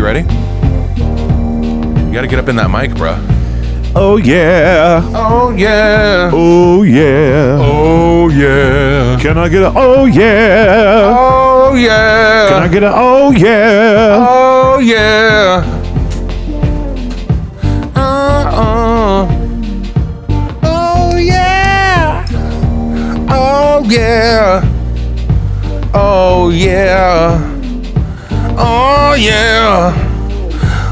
ready? You gotta get up in that mic, bruh. Oh yeah. Oh yeah. Oh yeah. Oh yeah. Can I get a oh yeah? Oh yeah. Can I get a oh yeah? Oh yeah. Oh yeah. Oh yeah. Oh yeah. Oh yeah.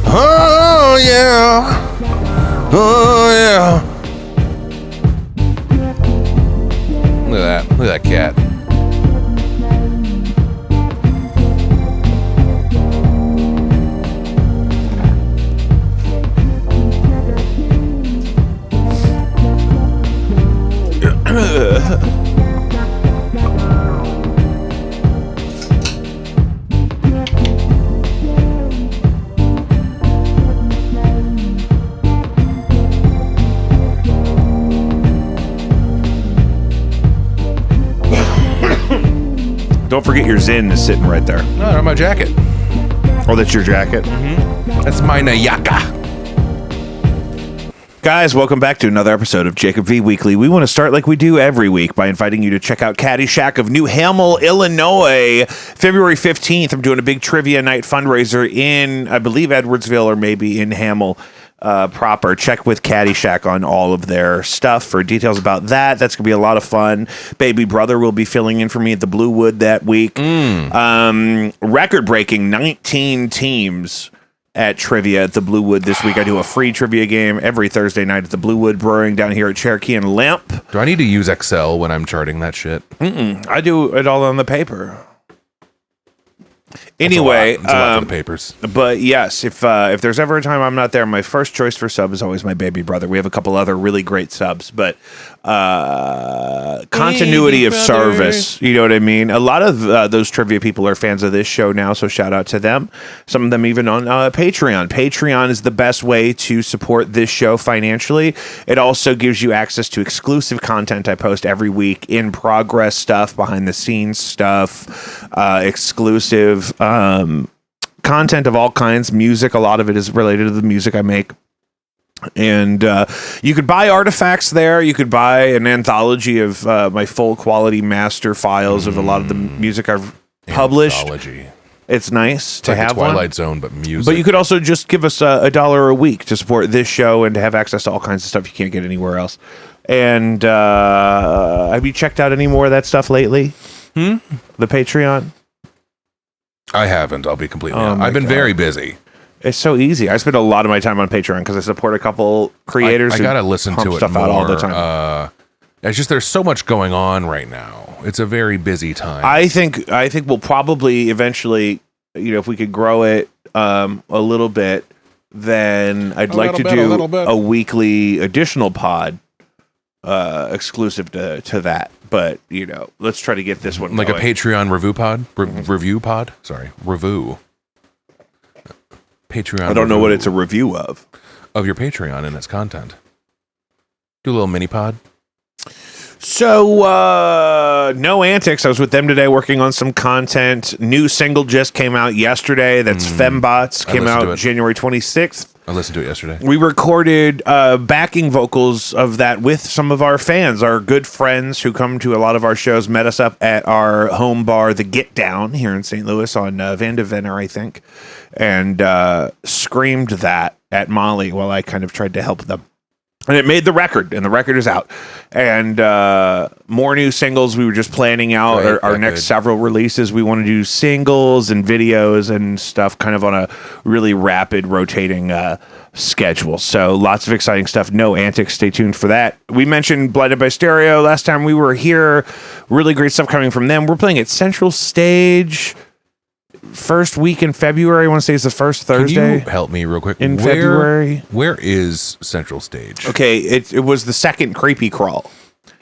Oh yeah. Oh yeah. Look at that. Look at that cat. Don't forget your Zin is sitting right there. No, they're on my jacket. Oh, that's your jacket? That's my Nayaka. Guys, welcome back to another episode of Jacob V Weekly. We want to start like we do every week by inviting you to check out Caddyshack of New Hamel, Illinois. February 15th, I'm doing a big trivia night fundraiser in, I believe, Edwardsville or maybe in Hamel proper. Check with Caddyshack on all of their stuff for details about that. That's going to be a lot of fun. Baby brother will be filling in for me at the Bluewood that week. Record-breaking 19 teams at trivia at the Bluewood this week. I do a free trivia game every Thursday night at the Bluewood Brewing down here at Cherokee and Limp. Do I need to use Excel when I'm charting that shit? I do it all on the paper. Anyway, it's a lot for the papers. But yes, if there's ever a time I'm not there, my first choice for sub is always my baby brother. We have a couple other really great subs, but continuity of service, you know what I mean? A lot of those trivia people are fans of this show now, so shout out to them. Some of them even on Patreon. Patreon is the best way to support this show financially. It also gives you access to exclusive content I post every week, in progress stuff, behind the scenes stuff, exclusive content of all kinds, music. A lot of it is related to the music I make. And you could buy artifacts there. You could buy an anthology of my full quality master files of a lot of the music I've published. Anthology. It's nice to Like have a Twilight one. Zone, but music. But you could also just give us $1 a week to support this show and to have access to all kinds of stuff you can't get anywhere else. And have you checked out any more of that stuff lately? The Patreon? I haven't. I'll be completely honest. my I've been God. very busy. It's so easy. I spend a lot of my time on Patreon because I support a couple creators. I who gotta listen pump to it stuff more. out all the time. It's just there's so much going on right now. It's a very busy time. I think we'll probably eventually, if we could grow it a little bit, then I'd like to do a weekly additional pod exclusive to that. But let's try to get this one like going. a Patreon review pod, review pod. Sorry, review. Patreon. I don't know what it's a review of your Patreon and its content. Do a little mini pod. So, No Antics. I was with them today working on some content. New single just came out yesterday. That's Fembots. Came out January 26th. I listened to it yesterday. We recorded backing vocals of that with some of our fans, our good friends who come to a lot of our shows, met us up at our home bar, The Get Down, here in St. Louis on Van de Venner, I think, and screamed that at Molly while I kind of tried to help them. And it made the record, and the record is out. And more new singles. We were just planning out our next several releases. We want to do singles and videos and stuff kind of on a really rapid rotating schedule. So lots of exciting stuff. No Antics. Stay tuned for that. We mentioned Blinded by Stereo last time we were here. Really great stuff coming from them. We're playing at Central Stage first week in February. I want to say it's the first Thursday. Can you help me real quick? In February. Where is Central Stage? Okay, it was the second Creepy Crawl.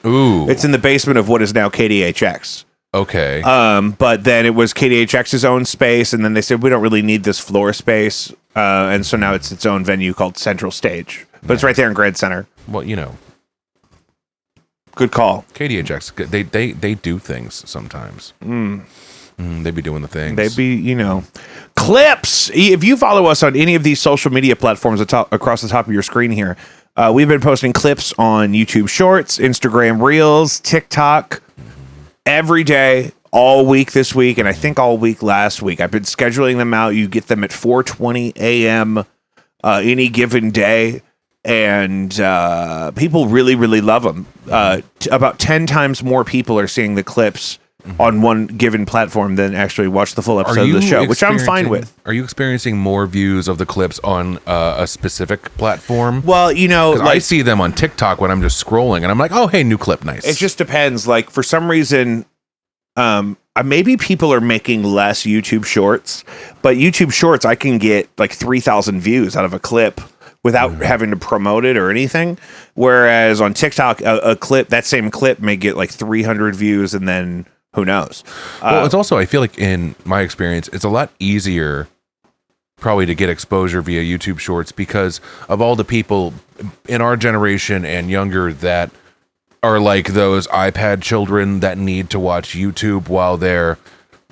Ooh. It's in the basement of what is now KDHX. Okay. But then it was KDHX's own space, and then they said, we don't really need this floor space. And so now it's its own venue called Central Stage. But it's right there in Grand Center. Well, Good call. KDHX, they do things sometimes. They'd be doing the things. They'd be, clips. If you follow us on any of these social media platforms across the top of your screen here, we've been posting clips on YouTube Shorts, Instagram Reels, TikTok every day, all week this week, and I think all week last week. I've been scheduling them out. You get them at 4:20 a.m. Any given day, and people really, really love them. About 10 times more people are seeing the clips on one given platform than actually watch the full episode of the show, which I'm fine with. Are you experiencing more views of the clips on a specific platform? Well, I see them on TikTok when I'm just scrolling, and I'm like, oh, hey, new clip, nice. It just depends. Like, for some reason, maybe people are making less YouTube Shorts, but YouTube Shorts, I can get like 3,000 views out of a clip without having to promote it or anything. Whereas on TikTok, that same clip may get like 300 views, and then who knows? Well, it's also, I feel like in my experience, it's a lot easier probably to get exposure via YouTube Shorts because of all the people in our generation and younger that are like those iPad children that need to watch YouTube while they're,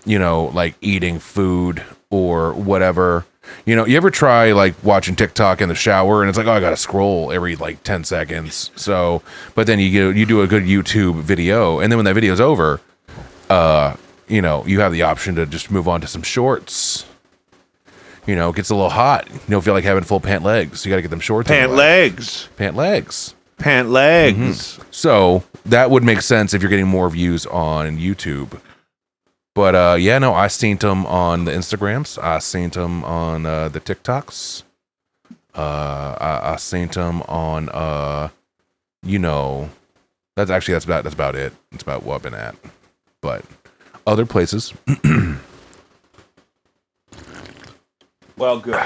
like eating food or whatever. You ever try like watching TikTok in the shower and it's like, oh, I got to scroll every like 10 seconds. So, but then you do a good YouTube video, and then when that video's over, you have the option to just move on to some shorts. It gets a little hot. You don't feel like having full pant legs. You got to get them shorts. Pant legs. Mm-hmm. So that would make sense if you're getting more views on YouTube. But I seen them on the Instagrams. I seen them on the TikToks. I seen them on that's about it. That's about what I've been at. But other places. Well, good.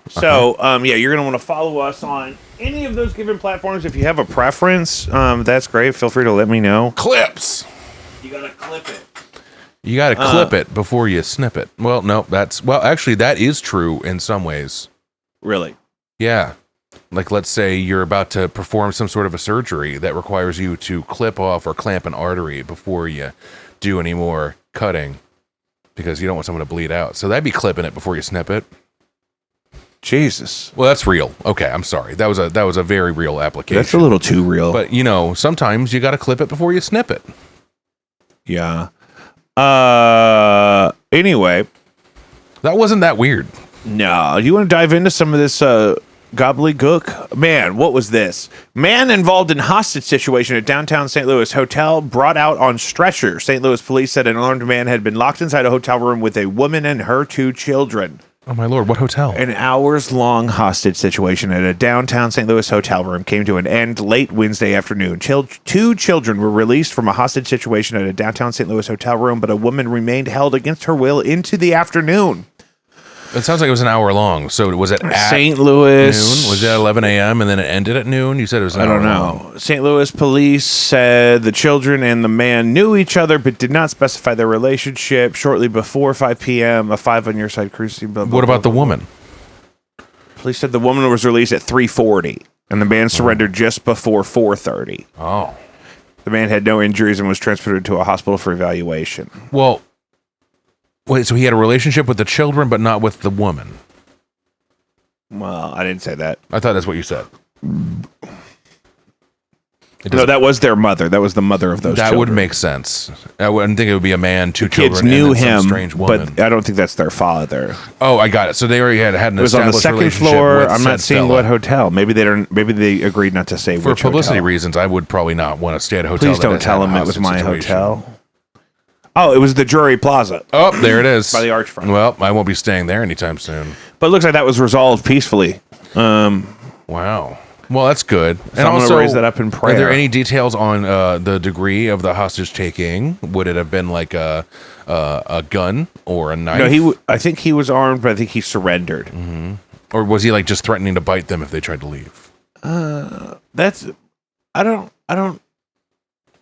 So, you're going to want to follow us on any of those given platforms. If you have a preference, that's great. Feel free to let me know. Clips. You got to clip it. You got to clip it before you snip it. Well, no, actually, that is true in some ways. Really? Yeah. Like, let's say you're about to perform some sort of a surgery that requires you to clip off or clamp an artery before you do any more cutting because you don't want someone to bleed out. So that'd be clipping it before you snip it. Jesus. Well, that's real. Okay, I'm sorry. That was a very real application. That's a little too real. But, sometimes you got to clip it before you snip it. Yeah. Anyway. That wasn't that weird. No. You want to dive into some of this gobbledygook? Man, what was this? Man involved in hostage situation at downtown St. Louis hotel brought out on stretcher. St. Louis police said an armed man had been locked inside a hotel room with a woman and her 2 children. Oh, my Lord. What hotel? An hours-long hostage situation at a downtown St. Louis hotel room came to an end late Wednesday afternoon. 2 children were released from a hostage situation at a downtown St. Louis hotel room, but a woman remained held against her will into the afternoon. It sounds like it was an hour long. So was it at St. Louis? Noon? Was it at 11 a.m. and then it ended at noon? You said it was an hour long. St. Louis police said the children and the man knew each other but did not specify their relationship. Shortly before 5 p.m., a 5 on your side cruise scene. What about the woman? Police said the woman was released at 3:40 and the man surrendered just before 4:30. Oh. The man had no injuries and was transported to a hospital for evaluation. Well, wait, so he had a relationship with the children, but not with the woman? Well, I didn't say that. I thought that's what you said. No, that was their mother. That was the mother of those children. That would make sense. I wouldn't think it would be a man, 2 children, kids knew and then him, some strange woman. But I don't think that's their father. Oh, I got it. So they already had an it was on the established second relationship floor. with I'm not said seeing fella. what hotel. Maybe they don't. Maybe they agreed not to say For which publicity hotel. reasons, I would probably not want to stay at a hotel. Please don't tell them it was my hotel. Oh, it was the Drury Plaza. Oh, there it is. By the Archfront. Well, I won't be staying there anytime soon. But it looks like that was resolved peacefully. Wow. Well, that's good. So and I'm also, going to raise that up in prayer. Are there any details on the degree of the hostage taking? Would it have been like a gun or a knife? No, I think he was armed, but I think he surrendered. Mm-hmm. Or was he like just threatening to bite them if they tried to leave? That's I don't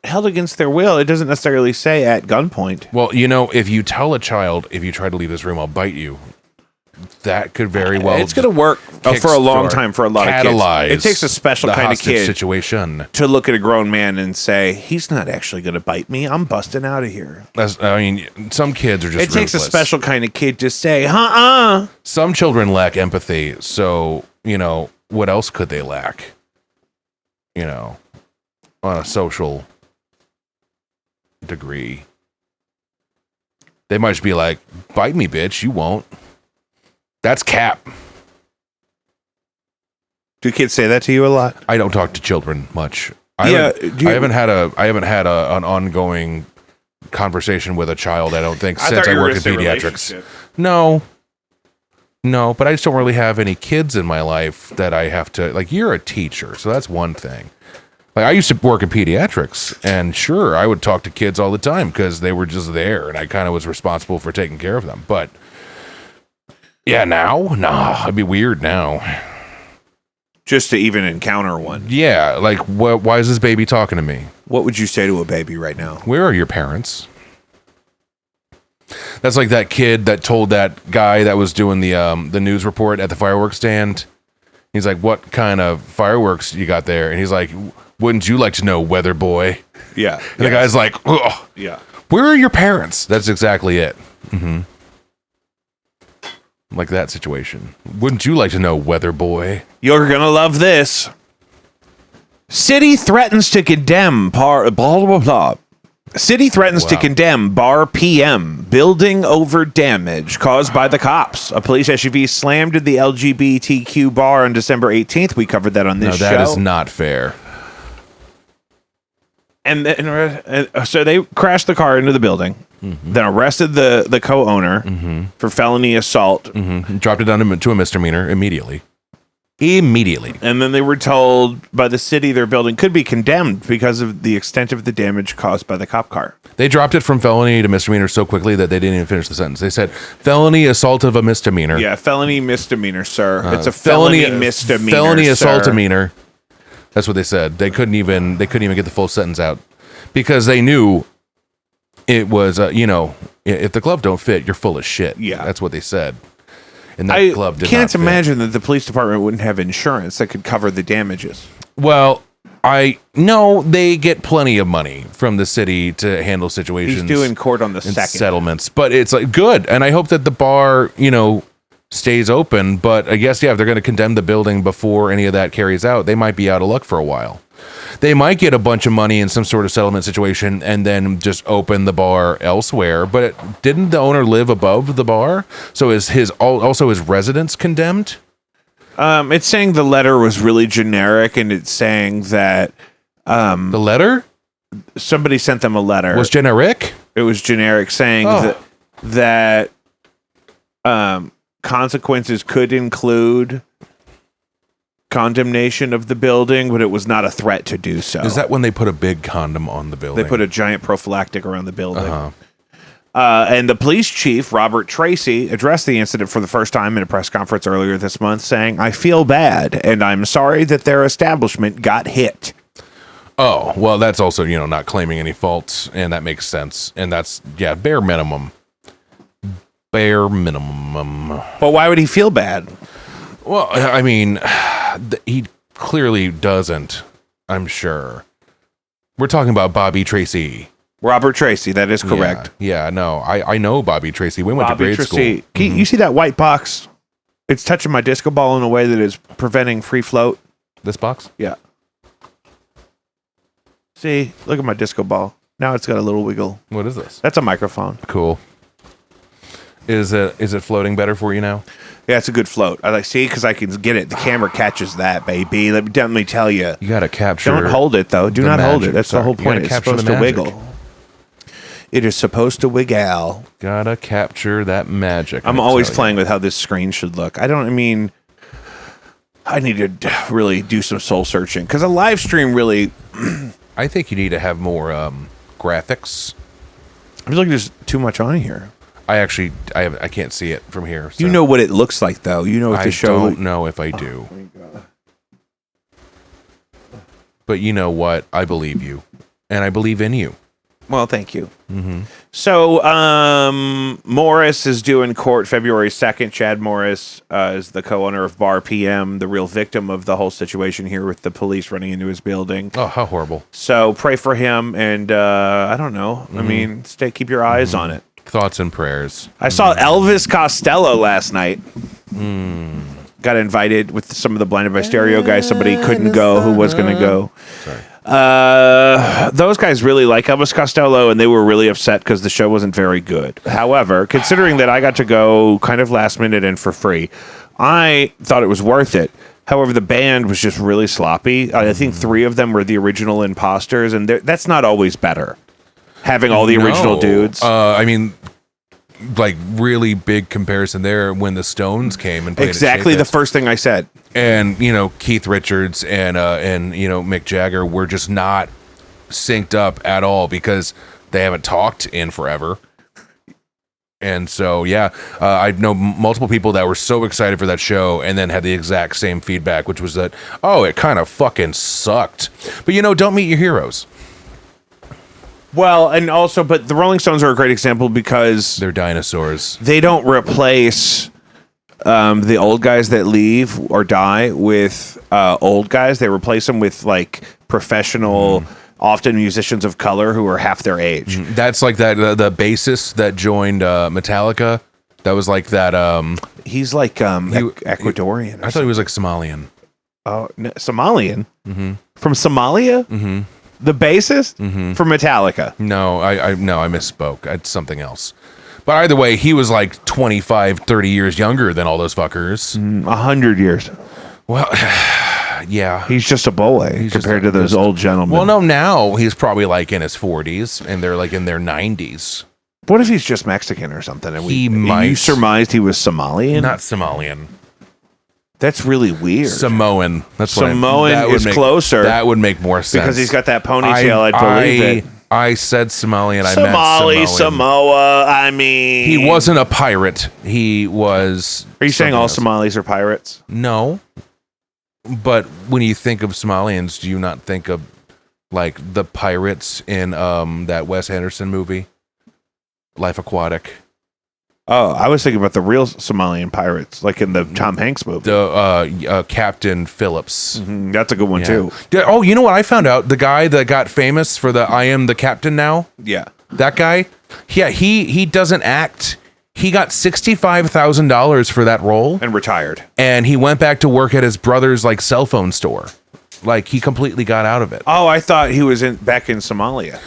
held against their will. It doesn't necessarily say at gunpoint. Well, if you tell a child, if you try to leave this room, I'll bite you, that could very well. It's going to work for a long time for a lot of kids. It takes a special kind of kid situation to look at a grown man and say, "He's not actually going to bite me. I'm busting out of here." Some kids are just. It takes ruthless. a special kind of kid to say, Some children lack empathy, so what else could they lack? On a social degree. They might just be like, bite me, bitch, you won't. That's cap. Do kids say that to you a lot? I don't talk to children much. I haven't had an ongoing conversation with a child, I don't think, since I work in pediatrics. No, but I just don't really have any kids in my life that I have to, like, you're a teacher, so that's one thing. Like, I used to work in pediatrics, and sure, I would talk to kids all the time because they were just there, and I kind of was responsible for taking care of them. But yeah, it'd be weird now. Just to even encounter one. Yeah, like, why is this baby talking to me? What would you say to a baby right now? Where are your parents? That's like that kid that told that guy that was doing the news report at the fireworks stand. He's like, "What kind of fireworks you got there?" And he's like, "Wouldn't you like to know, weather boy?" Yeah. And the guy's like, "Ugh. Yeah. Where are your parents?" That's exactly it. Mm-hmm. Like that situation. Wouldn't you like to know, weather boy? You're going to love this. City threatens to condemn blah, blah, blah. City threatens to condemn bar PM building over damage caused by the cops. A police SUV slammed in the LGBTQ bar on December 18th. We covered that on this show. No, that is not fair. And so they crashed the car into the building, then arrested the co-owner for felony assault. Dropped it down to a misdemeanor immediately. And then they were told by the city their building could be condemned because of the extent of the damage caused by the cop car. They dropped it from felony to misdemeanor so quickly that they didn't even finish the sentence. They said felony assault of a misdemeanor. Yeah, felony misdemeanor, sir. It's a felony misdemeanor. Felony assault-demeanor. That's what they said. They couldn't even get the full sentence out because they knew it was if the glove don't fit, you're full of shit. Yeah, that's what they said. And that glove did not fit. I can't imagine that the police department wouldn't have insurance that could cover the damages. Well, I know they get plenty of money from the city to handle situations. He's due in court on the 2nd. Settlements, but it's like good, and I hope that the bar, stays open. But I guess if they're going to condemn the building before any of that carries out, they might be out of luck for a while. They might get a bunch of money in some sort of settlement situation and then just open the bar elsewhere. But didn't the owner live above the bar? So is his residence condemned? It's saying the letter was really generic, and it's saying that the letter, somebody sent them a letter, was generic. It was generic, saying that consequences could include condemnation of the building, but it was not a threat to do so. Is that when they put a big condom on the building? They put a giant prophylactic around the building. And the police chief, Robert Tracy, addressed the incident for the first time in a press conference earlier this month, saying, "I feel bad, and I'm sorry that their establishment got hit." Oh, well, that's also, not claiming any faults, and that makes sense. And that's, bare minimum. Bare minimum. But why would he feel bad? Well, I mean, he clearly doesn't, I'm sure. We're talking about Bobby Tracy. Robert Tracy, that is correct. Yeah, no, I know Bobby Tracy. We went to grade school. You see that white box? It's touching my disco ball in a way that is preventing free float. This box? Yeah. See, look at my disco ball. Now it's got a little wiggle. What is this? That's a microphone. Cool. Is it floating better for you now? Yeah, it's a good float. I see, because I can get it. The camera catches that, baby. Let me tell you. You got to capture. Don't hold it, though. Do not hold it. That's the whole point. It's supposed to wiggle. It is supposed to wiggle. Gotta capture that magic. I'm always playing with how this screen should look. I need to really do some soul searching, because a live stream really... I think you need to have more graphics. I feel like there's too much on here. I can't see it from here. So. You know what it looks like, though. You know what the show... I don't know if I do. But you know what? I believe you. And I believe in you. Well, thank you. So Morris is due in court February 2nd. Chad Morris is the co-owner of Bar PM, the real victim of the whole situation here with the police running into his building. Oh, how horrible. So pray for him, and I don't know. I mean, keep your eyes on it. Thoughts and prayers. I saw Elvis Costello last night. Got invited with some of the Blinded by Stereo guys. Somebody couldn't go who was going to go. Sorry. Those guys really like Elvis Costello, and they were really upset because the show wasn't very good. However, considering that I got to go kind of last minute and for free, I thought it was worth it. However, the band was just really sloppy. I think 3 of them were the original imposters, and that's not always better. Having all the original dudes. I mean, like really big comparison there when the Stones came and played exactly the first thing I said. And Keith Richards and Mick Jagger were just not synced up at all because they haven't talked in forever. And so I know multiple people that were so excited for that show and then had the exact same feedback, which was that it kind of fucking sucked. But don't meet your heroes. Well, and also, but the Rolling Stones are a great example because they're dinosaurs. They don't replace the old guys that leave or die with old guys. They replace them with like professional, often musicians of color who are half their age. That's like that the bassist that joined Metallica. That was like that. He's like Ecuadorian. I thought he was like Somalian. Oh, Somalian? Mm-hmm. From Somalia? Mm-hmm. The bassist from Metallica. No, I misspoke. It's something else. But either way, he was like 25, 30 years younger than all those fuckers. 100 years. Well, yeah. He's just a boy compared to those old gentlemen. Well, no, now he's probably like in his 40s and they're like in their 90s. What if he's just Mexican or something? And you surmised he was Somalian? Not Somalian. That's really weird. Samoan. That's Samoan is closer. That would make more sense. Because he's got that ponytail, I believe it. I said Somalian. I meant Samoan. Samoa. I mean, he wasn't a pirate. He was. Are you saying all Somalis are pirates? No. But when you think of Somalians, do you not think of like the pirates in that Wes Anderson movie, Life Aquatic? Oh, I was thinking about the real Somalian pirates, like in the Tom Hanks movie. The Captain Phillips. Mm-hmm. That's a good one, too. Oh, you know what I found out? The guy that got famous for the I Am the Captain Now? Yeah. That guy? Yeah, he doesn't act. He got $65,000 for that role. And retired. And he went back to work at his brother's like cell phone store. Like he completely got out of it. Oh, I thought he was back in Somalia.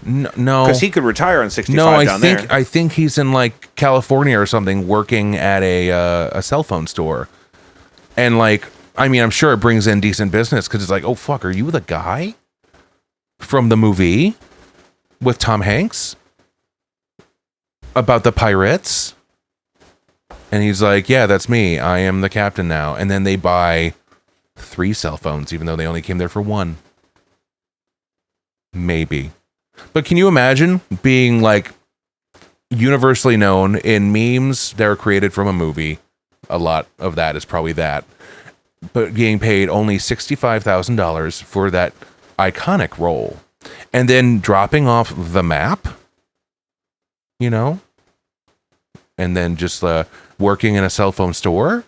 No, because he could retire on 65 down there. I think he's in like California or something, working at a cell phone store, and like, I mean, I'm sure it brings in decent business because it's like, oh fuck, are you the guy from the movie with Tom Hanks about the pirates? And he's like, yeah, that's me. I am the captain now. And then they buy 3 cell phones, even though they only came there for 1. Maybe. But can you imagine being like universally known in memes that are created from a movie? A lot of that is probably that. But getting paid only $65,000 for that iconic role. And then dropping off the map, and then just working in a cell phone store.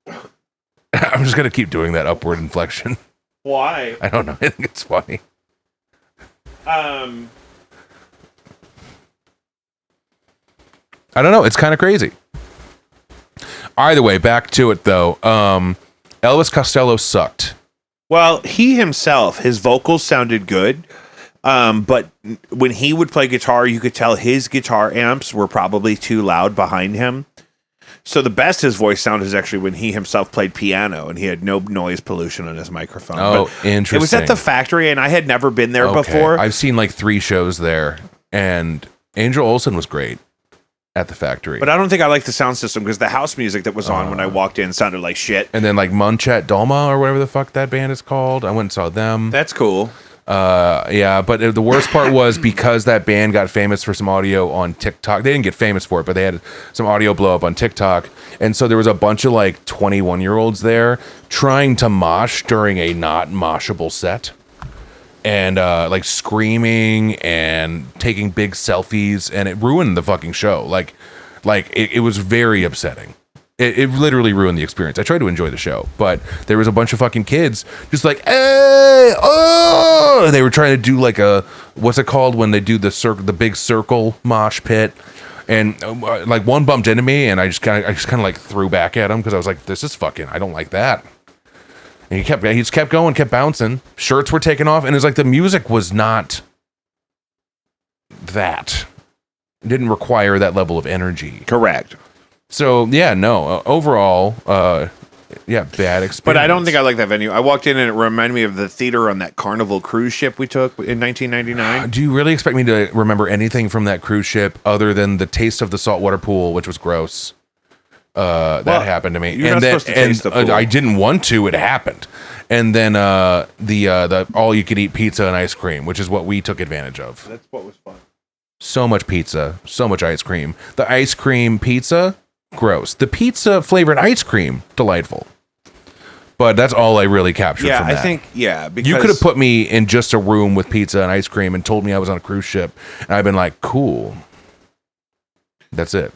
I'm just going to keep doing that upward inflection. Why? I don't know. I think it's funny. I don't know. It's kind of crazy. Either way, back to it though. Elvis Costello sucked. Well, he himself, his vocals sounded good. But when he would play guitar, you could tell his guitar amps were probably too loud behind him. So the best his voice sounded is actually when he himself played piano and he had no noise pollution on his microphone. Oh, but interesting. It was at the factory and I had never been there before. I've seen like 3 shows there, and Angel Olsen was great at the factory. But I don't think I liked the sound system because the house music that was on when I walked in sounded like shit. And then like Munchat Dolma or whatever the fuck that band is called. I went and saw them. That's cool. Yeah, but the worst part was because that band got famous for some audio on TikTok. They didn't get famous for it, but they had some audio blow up on TikTok. And so there was a bunch of like 21-year-olds there trying to mosh during a not moshable set. and like screaming and taking big selfies, and it ruined the fucking show. Like it was very upsetting. It literally ruined the experience. I tried to enjoy the show, but there was a bunch of fucking kids just like, hey, oh, and they were trying to do like a, what's it called when they do the big circle mosh pit, and like one bumped into me, and I just kind of like threw back at him because I was like, this is fucking, I don't like that. And he just kept going, kept bouncing. Shirts were taken off, and it's like the music was not that. It didn't require that level of energy. Correct. So yeah, no. Overall, yeah, bad experience. But I don't think I like that venue. I walked in and it reminded me of the theater on that Carnival cruise ship we took in 1999. Do you really expect me to remember anything from that cruise ship other than the taste of the saltwater pool, which was gross? That happened to me, you're not supposed to taste the pool. I didn't want to. It happened, and then the all you could eat pizza and ice cream, which is what we took advantage of. That's what was fun. So much pizza, so much ice cream. The ice cream pizza, gross. The pizza flavored ice cream, delightful. But that's all I really captured from that. I think, because you could have put me in just a room with pizza and ice cream and told me I was on a cruise ship, and I've been like, cool. That's it.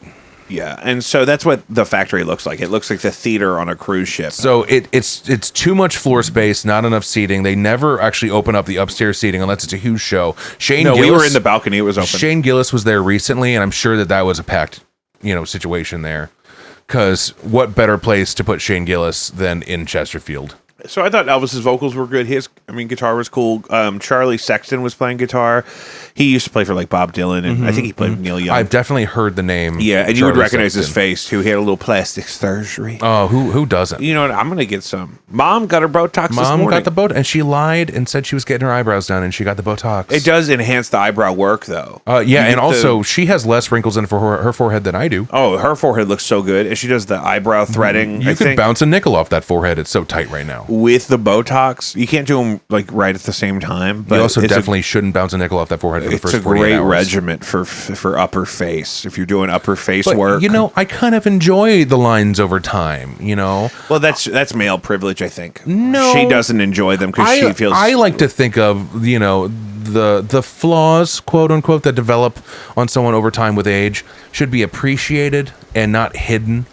Yeah, and so that's what the factory looks like. It looks like the theater on a cruise ship. So it's too much floor space, not enough seating. They never actually open up the upstairs seating unless it's a huge show. We were in the balcony. It was open. Shane Gillis was there recently, and I'm sure that was a packed, situation there. Because what better place to put Shane Gillis than in Chesterfield? So I thought Elvis's vocals were good. Guitar was cool. Charlie Sexton was playing guitar. He used to play for like Bob Dylan, and I think he played with Neil Young. I've definitely heard the name. Yeah, and you would recognize Sexton. his face too. He had a little plastic surgery. Oh, who doesn't? You know what? I'm gonna get some. Mom got her Botox this morning. Mom got the Botox, and she lied and said she was getting her eyebrows done, and she got the Botox. It does enhance the eyebrow work, though. Yeah, and also she has less wrinkles in her forehead than I do. Oh, her forehead looks so good, and she does the eyebrow threading. You could bounce a nickel off that forehead. It's so tight right now. With the Botox, you can't do them like right at the same time. But you also definitely shouldn't bounce a nickel off that forehead for the first 48 hours. It's a great regiment for upper face. If you're doing upper face work, I kind of enjoy the lines over time. Well, that's male privilege, I think. No, she doesn't enjoy them because she feels. I like to think of the flaws, quote unquote, that develop on someone over time with age should be appreciated and not hidden.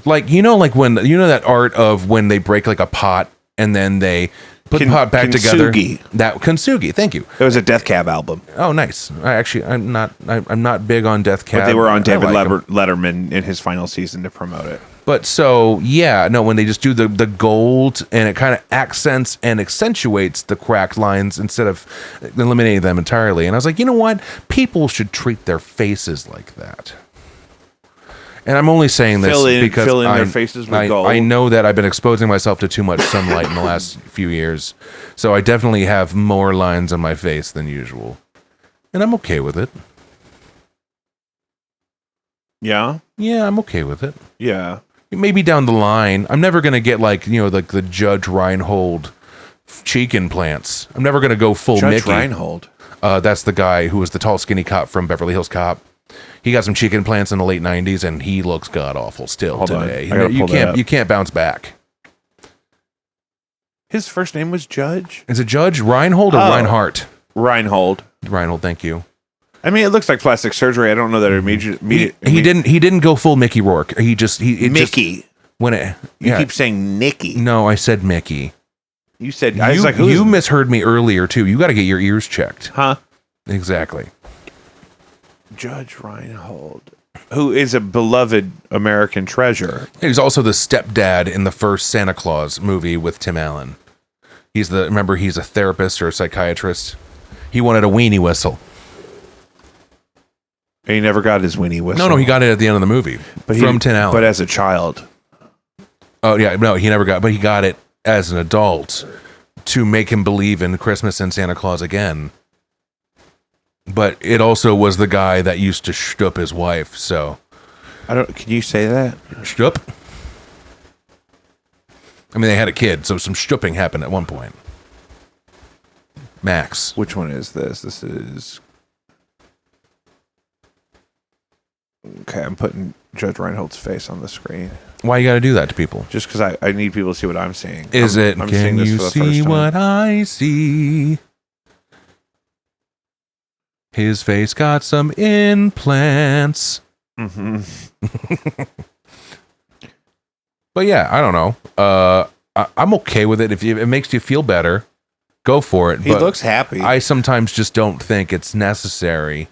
Like like when that art of when they break like a pot and then they put the pot back together. That Kintsugi, thank you. It was a Death Cab album. Oh, nice. I'm not big on Death Cab. But they were on David Letterman in his final season to promote it. But so, when they just do the gold and it kind of accents and accentuates the cracked lines instead of eliminating them entirely. And I was like, you know what? People should treat their faces like that. And I'm only saying this because their faces with gold. I know that I've been exposing myself to too much sunlight in the last few years. So I definitely have more lines on my face than usual. And I'm okay with it. Yeah? Yeah, I'm okay with it. Yeah. Maybe down the line, I'm never going to get like the Judge Reinhold cheek implants. I'm never going to go full Judge Mickey. Reinhold? That's the guy who was the tall, skinny cop from Beverly Hills Cop. He got some cheek implants in the late 90s, and he looks god-awful still today. You can't bounce back. His first name was Judge? Is it Judge Reinhold or Reinhardt? Reinhold. Reinhold, thank you. I mean, it looks like plastic surgery. I don't know that it immediately. He didn't go full Mickey Rourke. Mickey. You keep saying Nicky. No, I said Mickey. You said I was like, you misheard me earlier too. You got to get your ears checked. Huh? Exactly. Judge Reinhold, who is a beloved American treasure. He was also the stepdad in the first Santa Claus movie with Tim Allen. He's a therapist or a psychiatrist. He wanted a weenie whistle. And he never got his weenie whistle. No, he got it at the end of the movie from Tim Allen. But as a child. Oh, yeah, no, he never got, but he got it as an adult to make him believe in Christmas and Santa Claus again. But it also was the guy that used to shtup his wife, so. Can you say that? Shtup? I mean, they had a kid, so some shtupping happened at one point. Max. Which one is this? This is. Okay, I'm putting Judge Reinhold's face on the screen. Why you got to do that to people? Just because I need people to see what I'm seeing. I'm seeing this for the first time. What I see? His face got some implants. Mm-hmm. But yeah, I don't know. I'm okay with it. If it makes you feel better, go for it. He looks happy. I sometimes just don't think it's necessary.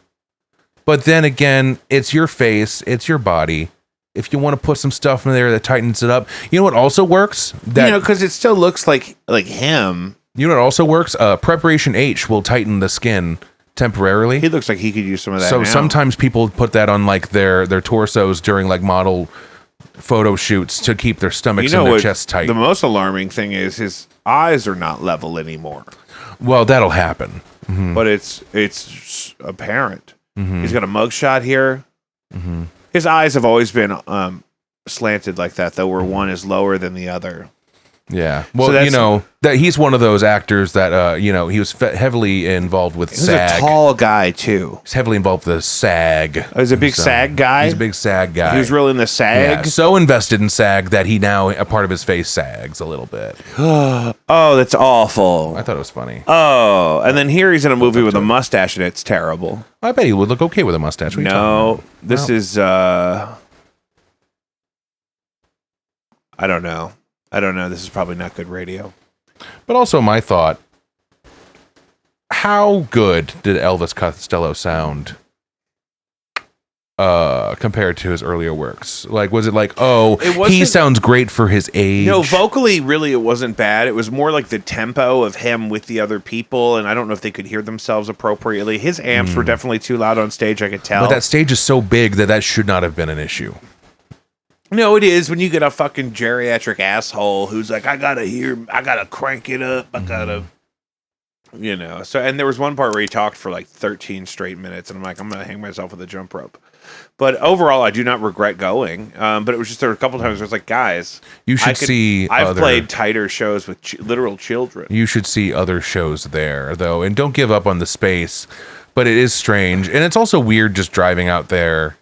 But then again, it's your face, it's your body. If you want to put some stuff in there that tightens it up, you know what also works? Because it still looks like him. You know what also works? Preparation H will tighten the skin temporarily. He looks like he could use some of that. So now. sometimes people put that on like their torsos during like model photo shoots to keep their stomachs and their chests tight. The most alarming thing is his eyes are not level anymore. Well, that'll happen. Mm-hmm. But it's apparent. Mm-hmm. He's got a mugshot here. Mm-hmm. His eyes have always been slanted like that, though, where one is lower than the other. Yeah. Well, that he's one of those actors that, he was heavily involved with SAG. He's a tall guy, too. He's heavily involved with the SAG. Oh, he's a big SAG guy? He's a big SAG guy. He was really in the SAG? Yeah, so invested in SAG that he now, a part of his face sags a little bit. Oh, that's awful. I thought it was funny. Oh, and then here he's in a movie with a mustache, and it's terrible. I bet he would look okay with a mustache. No, this is... I don't know. This is probably not good radio. But also my thought, how good did Elvis Costello sound compared to his earlier works? Like, was it like, he sounds great for his age? No, vocally, really, it wasn't bad. It was more like the tempo of him with the other people, and I don't know if they could hear themselves appropriately. His amps were definitely too loud on stage, I could tell. But that stage is so big that should not have been an issue. No, it is when you get a fucking geriatric asshole who's like, I gotta crank it up, I gotta, So, and there was one part where he talked for like 13 straight minutes, and I'm like, I'm gonna hang myself with a jump rope. But overall, I do not regret going. But it was just there were a couple times where it's like, guys, you should see. I've played tighter shows with literal children. You should see other shows there, though, and don't give up on the space. But it is strange, and it's also weird just driving out there,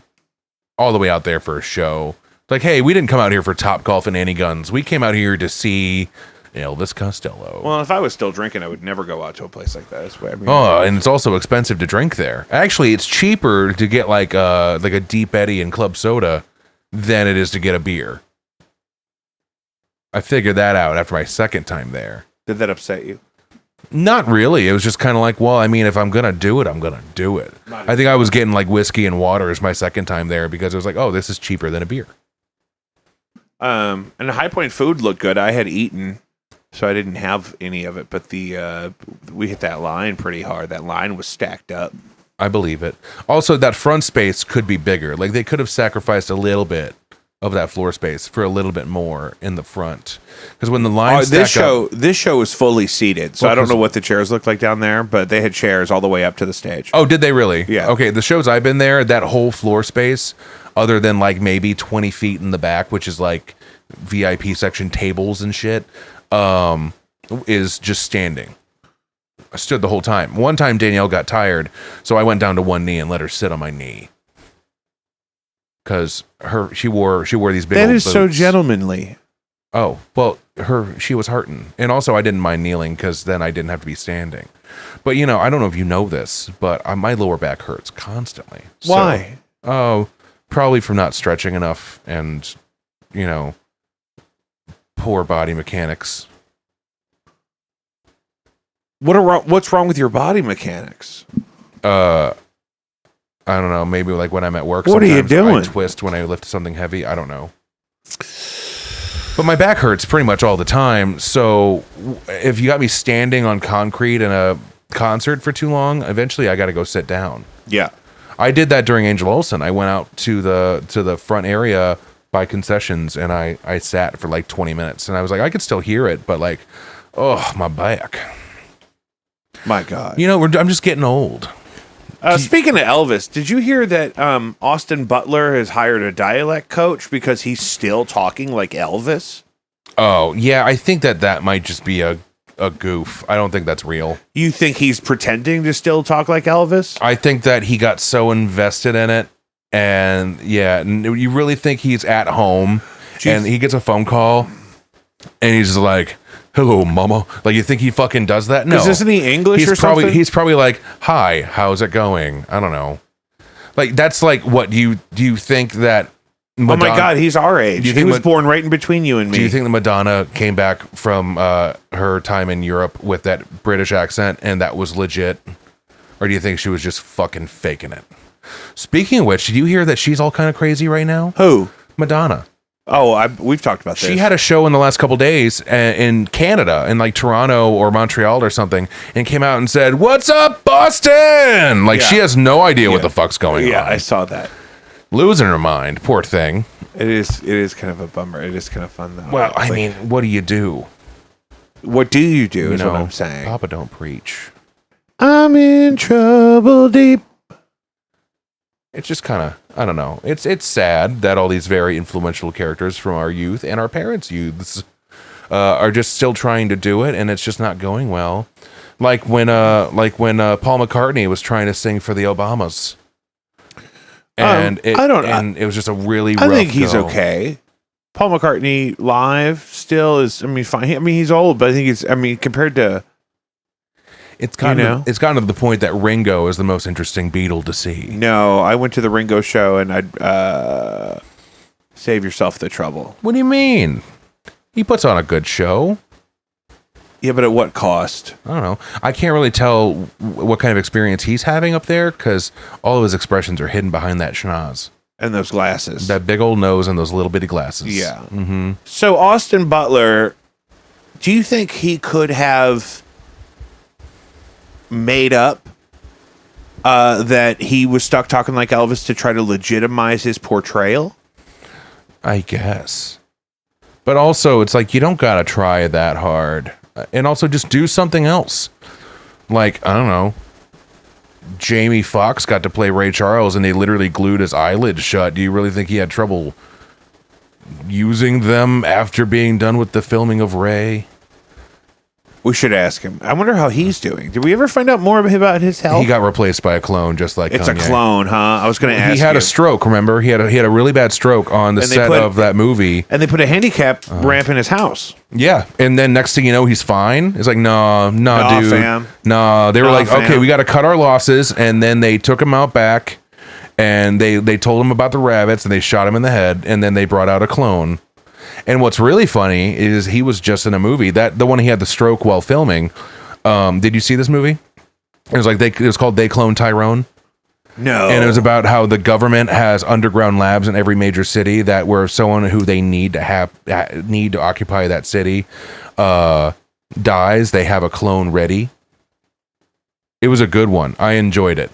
all the way out there for a show. Like, hey, we didn't come out here for Topgolf and Annie Guns. We came out here to see Elvis Costello. Well, if I was still drinking, I would never go out to a place like that. That's what I mean. And it's also expensive to drink there. Actually, it's cheaper to get like a Deep Eddy and club soda than it is to get a beer. I figured that out after my second time there. Did that upset you? Not really. It was just kind of like, well, I mean, if I'm going to do it, I'm going to do it. I think I was getting like whiskey and water as my second time there because it was like, oh, this is cheaper than a beer. And the High Point food looked good. I had eaten, so I didn't have any of it. But we hit that line pretty hard. That line was stacked up. I believe it. Also, that front space could be bigger. Like they could have sacrificed a little bit of that floor space for a little bit more in the front. Because when the line this show was fully seated, so I don't know what the chairs looked like down there, but they had chairs all the way up to the stage. Oh, did they really? Yeah. Okay, the shows I've been there, that whole floor space, other than like maybe 20 feet in the back, which is like VIP section tables and shit, is just standing. I stood the whole time. One time Danielle got tired, so I went down to one knee and let her sit on my knee. Because she wore these big old boots. That is so gentlemanly. Oh, well, she was hurting. And also I didn't mind kneeling because then I didn't have to be standing. But, I don't know if you know this, but my lower back hurts constantly. Why? So, probably from not stretching enough and, poor body mechanics. What's wrong with your body mechanics? I don't know. Maybe like when I'm at work. What are you doing? I twist when I lift something heavy. I don't know. But my back hurts pretty much all the time. So if you got me standing on concrete in a concert for too long, eventually I got to go sit down. Yeah. I did that during Angel Olsen. I went out to the front area by concessions and I sat for like 20 minutes and I was like, I could still hear it, but like, oh, my back. My God. I'm just getting old. Speaking of Elvis, did you hear that Austin Butler has hired a dialect coach because he's still talking like Elvis? Oh, yeah. I think that might just be a goof. I don't think that's real. You think he's pretending to still talk like Elvis? I think that he got so invested in it. And yeah, you really think he's at home and he gets a phone call and he's just like, hello, mama. Like, you think he fucking does that? No. Because isn't he English or something? He's probably like, hi, how's it going? I don't know. Like, that's like, what, do you think that Madonna, oh my God, he's our age. He was born right in between you and me. Do you think that Madonna came back from her time in Europe with that British accent and that was legit? Or do you think she was just fucking faking it? Speaking of which, did you hear that she's all kind of crazy right now? Who? Madonna. Oh, we've talked about this. She had a show in the last couple days in Canada, in like Toronto or Montreal or something, and came out and said, "What's up, Boston?" Like, she has no idea what the fuck's going on. Yeah, I saw that. Losing her mind, poor thing. It is kind of a bummer. It is kind of fun though. Well, I mean, what do you do? What do you do is what I'm saying. Papa don't preach. I'm in trouble deep. It's just kind of, I don't know. It's sad that all these very influential characters from our youth and our parents' youths are just still trying to do it, and it's just not going well. Like when Paul McCartney was trying to sing for the Obamas. And it was just a really rough I think he's go. okay. Paul McCartney live still is, I mean, fine. I mean, he's old, but I think compared to... It's gotten to the point that Ringo is the most interesting Beatle to see. No, I went to the Ringo show and I'd save yourself the trouble. What do you mean? He puts on a good show. Yeah, but at what cost? I don't know. I can't really tell what kind of experience he's having up there because all of his expressions are hidden behind that schnoz. And those glasses. That big old nose and those little bitty glasses. Yeah. Mm-hmm. So Austin Butler, do you think he could have made up that he was stuck talking like Elvis to try to legitimize his portrayal? I guess. But also, it's like, you don't gotta try that hard. And also, just do something else. Like, I don't know, Jamie Foxx got to play Ray Charles and they literally glued his eyelids shut. Do you really think he had trouble using them after being done with the filming of Ray? We should ask him. I wonder how he's doing. Did we ever find out more about his health? He got replaced by a clone, just like it's Kanye. A clone, huh? I was going to ask. He had a stroke. Remember, he had a really bad stroke on the set of that movie, and they put a handicap ramp in his house. Yeah, and then next thing you know, he's fine. It's like, nah, dude, fam. Nah. They were like, fam. Okay, we got to cut our losses, and then they took him out back, and they told him about the rabbits, and they shot him in the head, and then they brought out a clone. And what's really funny is he was just in a movie the one he had the stroke while filming. Did you see this movie? It was called They Cloned Tyrone. No. And it was about how the government has underground labs in every major city that where someone who they need to occupy that city dies, they have a clone ready. It was a good one. I enjoyed it.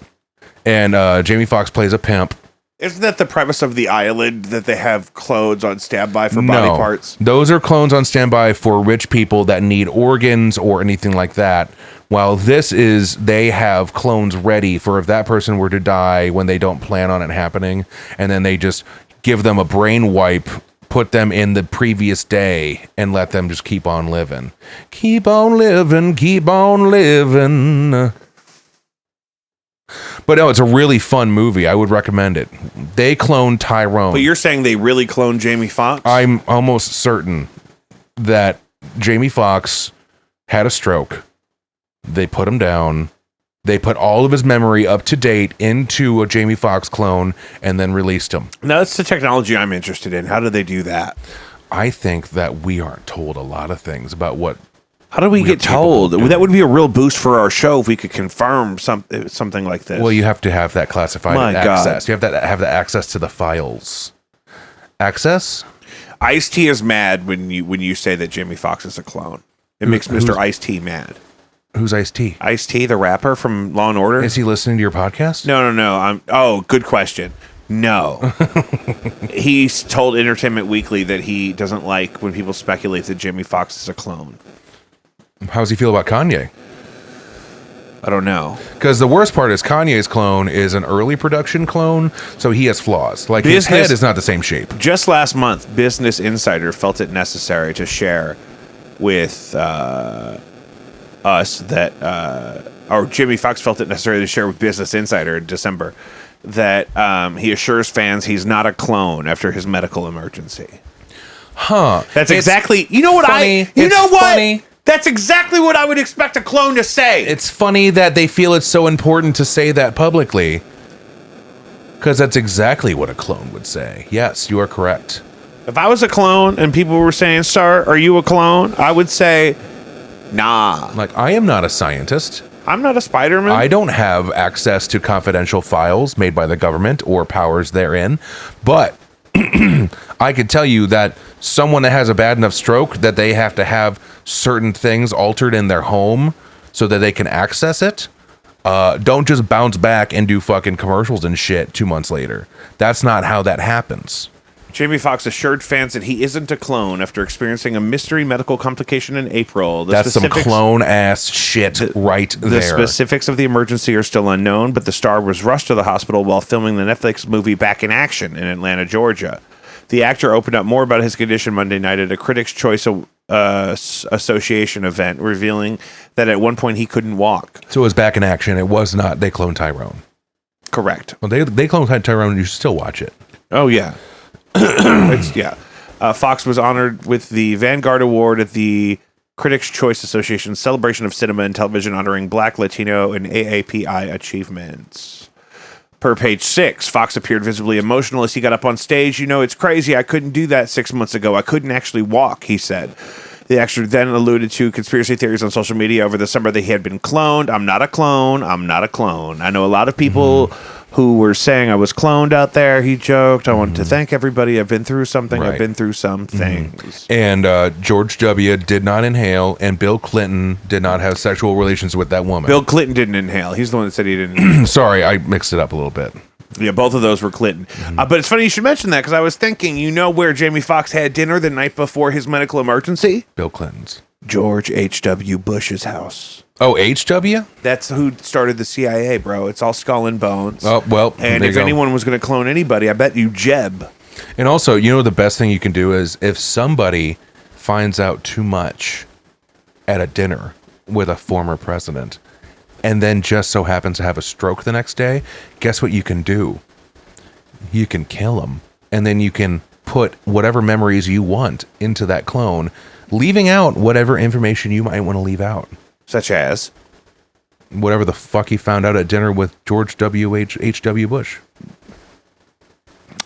And Jamie Foxx plays a pimp. Isn't that the premise of The Island, that they have clones on standby for body parts? Those are clones on standby for rich people that need organs or anything like that. While this is, they have clones ready for if that person were to die when they don't plan on it happening, and then they just give them a brain wipe, put them in the previous day, and let them just keep on living. Keep on living, keep on living. But no, it's a really fun movie. I would recommend it. They cloned Tyrone. But you're saying they really cloned Jamie Foxx? I'm almost certain that Jamie Foxx had a stroke. They put him down. They put all of his memory up to date into a Jamie Foxx clone and then released him. Now, that's the technology I'm interested in. How do they do that? I think that we aren't told a lot of things about what... How do we get told? That would be a real boost for our show if we could confirm something like this. Well, you have to have that classified access. You have to have the access to the files. Access? Ice-T is mad when you say that Jamie Foxx is a clone. It makes Mr. Ice-T mad. Who's Ice-T? Ice-T, the rapper from Law & Order. Is he listening to your podcast? No. Good question. No. He's told Entertainment Weekly that he doesn't like when people speculate that Jamie Foxx is a clone. How does he feel about Kanye? I don't know. Because the worst part is Kanye's clone is an early production clone, so he has flaws. Like, his head is not the same shape. Just last month, Business Insider felt it necessary to share with us that, or Jimmy Foxx felt it necessary to share with Business Insider in December, that he assures fans he's not a clone after his medical emergency. Huh. That's exactly... You know what funny. You know what? Funny. That's exactly what I would expect a clone to say. It's funny that they feel it's so important to say that publicly. Because that's exactly what a clone would say. Yes, you are correct. If I was a clone and people were saying, "Sir, are you a clone?" I would say, "Nah." Like, I am not a scientist. I'm not a Spider-Man. I don't have access to confidential files made by the government or powers therein. But I could tell you that someone that has a bad enough stroke that they have to have certain things altered in their home so that they can access it, don't just bounce back and do fucking commercials and shit 2 months later. That's not how that happens. Jamie Foxx assured fans that he isn't a clone after experiencing a mystery medical complication in April. That's some clone ass shit right there. The specifics of the emergency are still unknown, but the star was rushed to the hospital while filming the Netflix movie Back in Action in Atlanta, Georgia. The actor opened up more about his condition Monday night at a Critics' Choice Association event, revealing that at one point he couldn't walk. So it was Back in Action. It was not They Cloned Tyrone. Correct. Well, they cloned Tyrone. You should still watch it. Oh, yeah. Fox was honored with the Vanguard Award at the Critics' Choice Association's celebration of cinema and television honoring Black, Latino, and AAPI achievements. Per page 6, Fox appeared visibly emotional as he got up on stage. "You know, it's crazy. I couldn't do that 6 months ago. I couldn't actually walk," he said. The actor then alluded to conspiracy theories on social media over the summer that he had been cloned. "I'm not a clone. I'm not a clone. I know a lot of people who were saying I was cloned out there," he joked. "I want to thank everybody. I've been through something. Right. I've been through some things." And George W. did not inhale, and Bill Clinton did not have sexual relations with that woman. Bill Clinton didn't inhale. He's the one that said he didn't. Sorry, I mixed it up a little bit. Yeah, both of those were Clinton. But it's funny you should mention that because I was thinking, you know where Jamie Foxx had dinner the night before his medical emergency? Bill Clinton's. George H.W. Bush's house. Oh, H.W.? That's who started the CIA, bro. It's all skull and bones. Oh, well, and if anyone was going to clone anybody, I bet you Jeb. And also, you know, the best thing you can do is if somebody finds out too much at a dinner with a former president and then just so happens to have a stroke the next day, guess what you can do? You can kill him. And then you can put whatever memories you want into that clone, leaving out whatever information you might want to leave out. Such as? Whatever the fuck he found out at dinner with George H.W. Bush.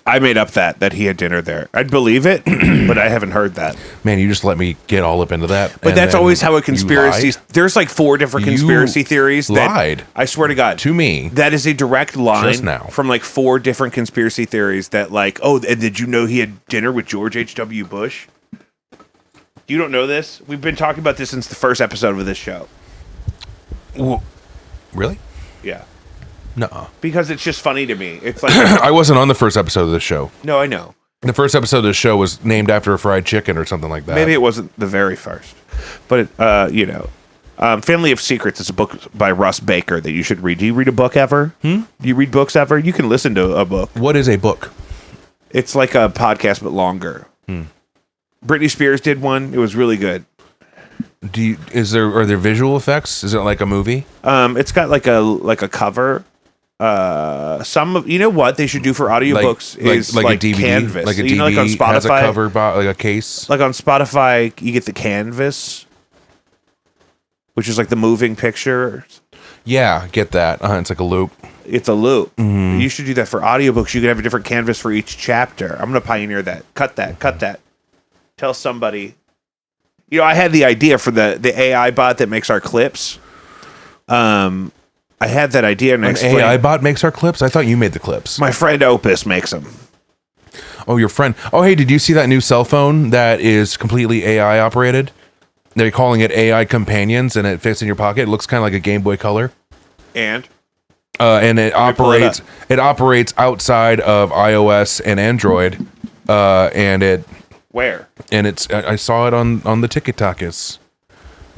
I made up that he had dinner there. I'd believe it, but I haven't heard that. Man, you just let me get all up into that. But that's always how a conspiracy... There's like 4 different conspiracy theories that... lied. I swear to God. To me. That is a direct line Just now. from like 4 different conspiracy theories that like, oh, and did you know he had dinner with George H.W. Bush? You don't know this? We've been talking about this since the first episode of this show. Really? Yeah. No. Because it's just funny to me. It's like... I wasn't on the first episode of the show. No, I know. The first episode of the show was named after a fried chicken or something like that. Maybe it wasn't the very first. But, you know... Family of Secrets is a book by Russ Baker that you should read. Do you read a book ever? Do you read books ever? You can listen to a book. What is a book? It's like a podcast, but longer. Britney Spears did one. It was really good. Are there visual effects? Is it like a movie? It's got like a cover. You know what they should do for audiobooks is like a DVD, Canvas. like a DVD, you know, like on Spotify, has a cover, like a case. Like on Spotify, you get the Canvas, which is like the moving picture. Yeah, get that. It's like a loop. It's a loop. You should do that for audiobooks. You could have a different canvas for each chapter. I'm going to pioneer that. Cut that. Tell somebody. You know, I had the idea for the AI bot that makes our clips. I had that idea and An AI bot makes our clips? I thought you made the clips. My friend Opus makes them. Oh, your friend. Oh, hey, did you see that new cell phone that is completely AI operated? They're calling it AI Companions, and it fits in your pocket. It looks kind of like a Game Boy Color. And it operates outside of iOS and Android. Where? And I saw it on the Tik Tok. I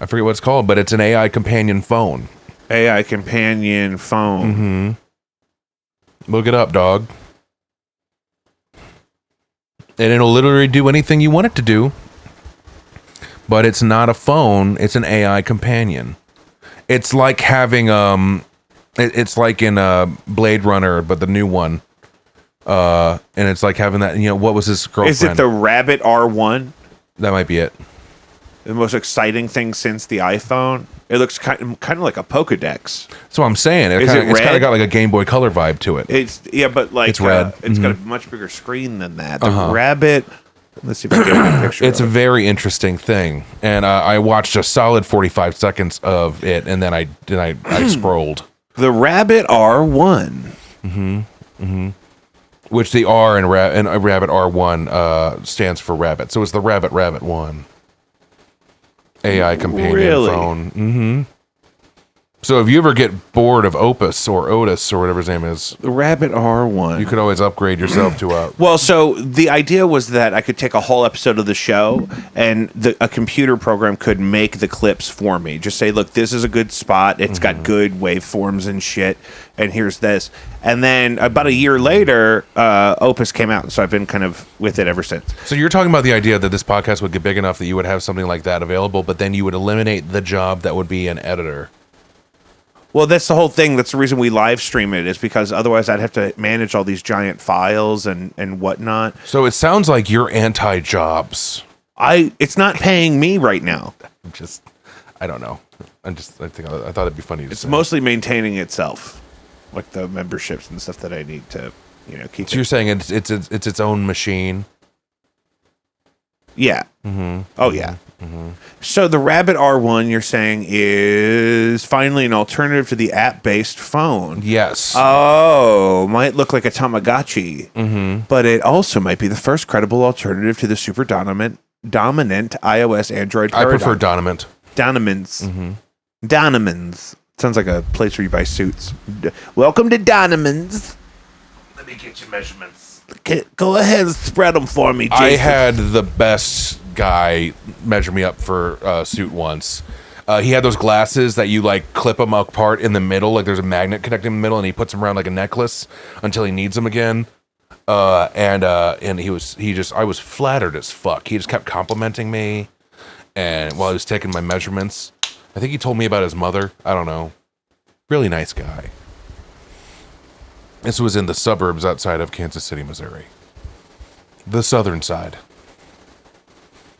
forget what it's called, but it's an AI companion phone. AI companion phone. Look it up, dog. And it'll literally do anything you want it to do. But it's not a phone, it's an AI companion. It's like having it's like in Blade Runner, but the new one. And it's like having that, what was his girlfriend? Is it the Rabbit R1? That might be it. the most exciting thing since the iPhone. It looks kind of like a Pokedex. That's what I'm saying. It's kind of got like a Game Boy Color vibe to it. But like it's red. It's got a much bigger screen than that. The Rabbit. Let's see if I can get a good picture. It's a very interesting thing, and I watched a solid 45 seconds of it, and then I scrolled. The Rabbit R1. Which the R in Rabbit R1 stands for rabbit. So it's the Rabbit 1 AI companion phone. So if you ever get bored of Opus or Otis or whatever his name is, the Rabbit R1, you could always upgrade yourself to a... Well, so the idea was that I could take a whole episode of the show and a computer program could make the clips for me. Just say, look, this is a good spot. It's got good waveforms and shit. And here's this. And then about a year later, Opus came out. So I've been kind of with it ever since. So you're talking about the idea that this podcast would get big enough that you would have something like that available, but then you would eliminate the job that would be an editor. Well, that's the whole thing. That's the reason we live stream it, is because otherwise I'd have to manage all these giant files and whatnot. So it sounds like you're anti-jobs. It's not paying me right now. I don't know. I thought it'd be funny to say. It's mostly maintaining itself, like the memberships and stuff that I need to, keep. So you're saying it's its own machine? Yeah. Oh yeah. So the Rabbit R1, you're saying, is finally an alternative to the app-based phone. Yes. Oh, might look like a Tamagotchi, but it also might be the first credible alternative to the super dominant iOS Android paradigm. I prefer Dominant. Donimans. Sounds like a place where you buy suits. Welcome to Donimans. Let me get your measurements. Go ahead and spread them for me, Jason. I had the best guy measure me up for a suit once. He had those glasses that you like clip them apart in the middle, like there's a magnet connecting in the middle, and he puts them around like a necklace until he needs them again. And I was flattered as fuck. He just kept complimenting me, and while he was taking my measurements, I think he told me about his mother. I don't know. Really nice guy. This was in the suburbs outside of Kansas City, Missouri. The southern side.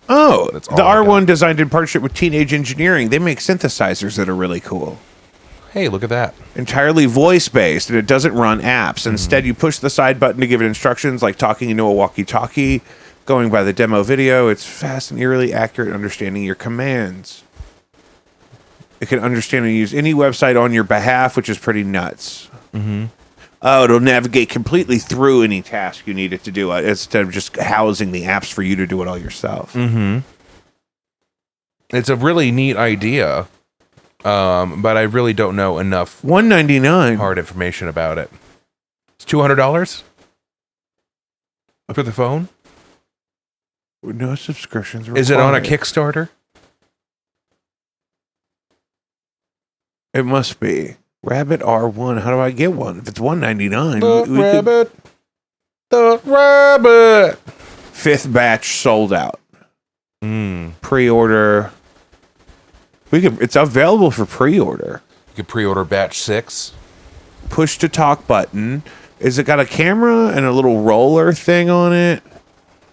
Oh, the R1 designed in partnership with Teenage Engineering. They make synthesizers that are really cool. Hey, look at that. Entirely voice-based, and it doesn't run apps. Instead, you push the side button to give it instructions, like talking into a walkie-talkie, going by the demo video. It's fast and eerily accurate at understanding your commands. It can understand and use any website on your behalf, which is pretty nuts. Oh, it'll navigate completely through any task you need it to do, instead of just housing the apps for you to do it all yourself. It's a really neat idea, but I really don't know enough $199 hard information about it. It's $200 for the phone. No subscriptions required. Is it on a Kickstarter? It must be. Rabbit R1. How do I get one? If it's $199, the rabbit. Fifth batch sold out. Pre-order. It's available for pre-order. You could pre-order batch 6. Push to talk button. Is it got a camera and a little roller thing on it?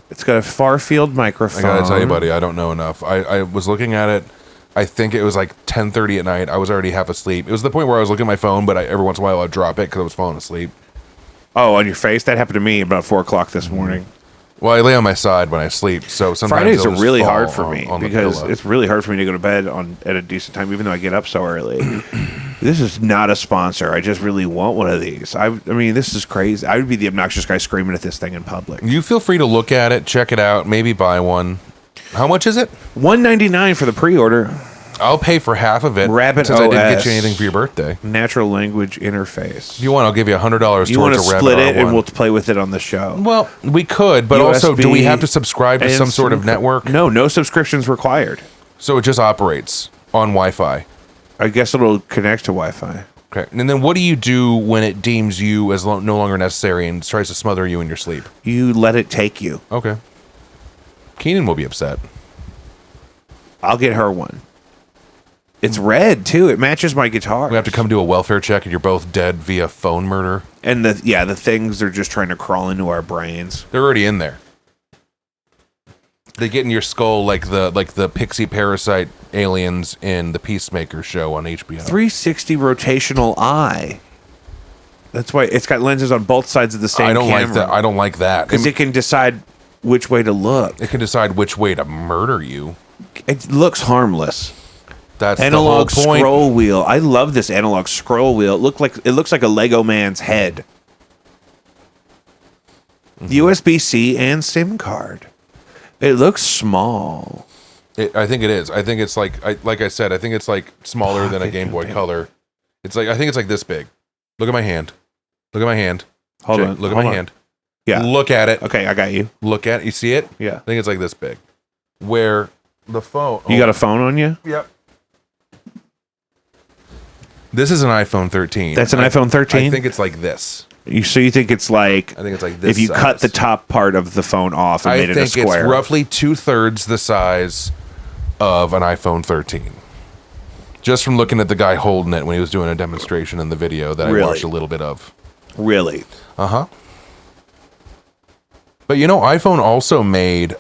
It's got a far field microphone. I gotta tell you, buddy, I don't know enough. I was looking at it. I think it was like 10:30 at night. I was already half asleep. It was the point where I was looking at my phone, but every once in a while I'd drop it because I was falling asleep. Oh, on your face? That happened to me about 4 o'clock this morning. Well, I lay on my side when I sleep, so sometimes Fridays it'll are just really fall hard for me on the because pillow. it's really hard for me to go to bed at a decent time, even though I get up so early. This is not a sponsor. I just really want one of these. I mean, this is crazy. I would be the obnoxious guy screaming at this thing in public. You feel free to look at it, check it out, maybe buy one. How much is it? $199 for the pre-order. I'll pay for half of it. Rabbit since OS. I didn't get you anything for your birthday. Natural language interface. If you want, I'll give you $100 towards You want to a Rabbit split it R1. and we'll play with it on the show. Well, we could, but also, do we have to subscribe to some sort of network? No subscriptions required. So it just operates on Wi-Fi. I guess it'll connect to Wi-Fi. Okay. And then what do you do when it deems you as no longer necessary and tries to smother you in your sleep? You let it take you. Okay. Keenan will be upset. I'll get her one. It's red too. It matches my guitar. We have to come do a welfare check, and you're both dead via phone murder. And the things are just trying to crawl into our brains. They're already in there. They get in your skull like the pixie parasite aliens in the Peacemaker show on HBO. 360 rotational eye. That's why it's got lenses on both sides of the same camera. like that. I don't like that. Because it can decide which way to look. It can decide which way to murder you. It looks harmless. That's Analog the whole point. scroll wheel. I love this analog scroll wheel. It looks like a Lego man's head. USB-C and SIM card. It looks small. I think it is. I think it's like I said. I think it's like smaller than a Game Boy Color. It's like I think it's like this big. Look at my hand. Look at my hand. Hold on. Look at my hand. Yeah. Look at it. Okay, I got you. Look at it. You see it? Yeah. I think it's like this big. Where the phone. You got a phone on you? Yep. This is an iPhone 13. That's an iPhone 13? I think it's like this. So you think it's like... I think it's like this if you size. cut the top part of the phone off and made it a square. I think it's roughly 2/3 the size of an iPhone 13. Just from looking at the guy holding it when he was doing a demonstration in the video that I watched a little bit of. Really? Uh-huh. But iPhone also made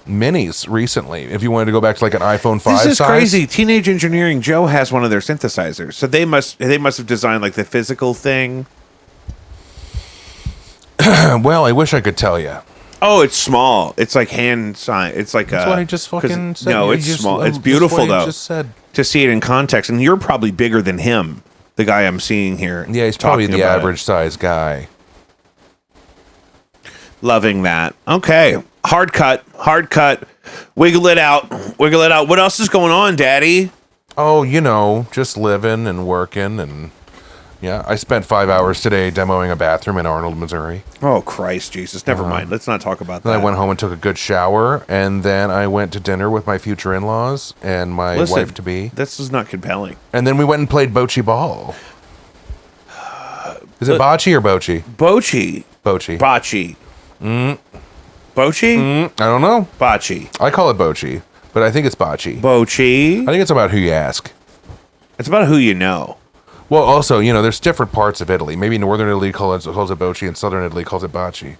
minis recently. If you wanted to go back to like an iPhone 5 This is size. crazy. Teenage Engineering Joe has one of their synthesizers. So they must have designed like the physical thing. Well, I wish I could tell you. Oh, it's small. It's like hand sign. It's like That's what I just fucking said. No, You it's just- small. It's that's beautiful what I though. just said. To see it in context, and you're probably bigger than him, the guy I'm seeing here. Yeah, he's probably talking the about it. average size guy. Loving that. Okay, hard cut. Wiggle it out. What else is going on, Daddy? Oh, just living and working and yeah. I spent 5 hours today demoing a bathroom in Arnold, Missouri. Oh Christ, Jesus! Never mind. Let's not talk about that. Then I went home and took a good shower, and then I went to dinner with my future in-laws and my wife-to-be. This is not compelling. And then we went and played bocce ball. Is it bocce or bocce? Bocce. Bocce. Bocce. Bocce? I don't know. Bocce. I call it bocce, but I think it's bocce. Bocce. I think it's about who you ask. It's about who you know. Well, also, there's different parts of Italy. Maybe Northern Italy calls it bocce, and Southern Italy calls it bocce.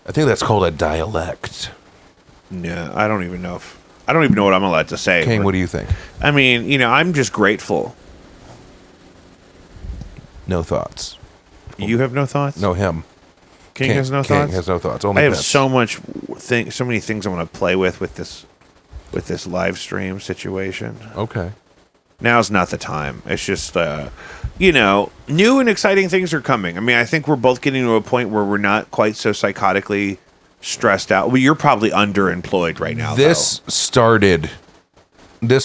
I think that's called a dialect. No, I don't even know what I'm allowed to say. King, what do you think? I mean, I'm just grateful. No thoughts. You have no thoughts? No, him. King has no King thoughts? has no thoughts. Only I have pets. so many things I want to play with this live stream situation. Okay. Now's not the time. It's just, new and exciting things are coming. I mean, I think we're both getting to a point where we're not quite so psychotically stressed out. Well, you're probably underemployed right now. This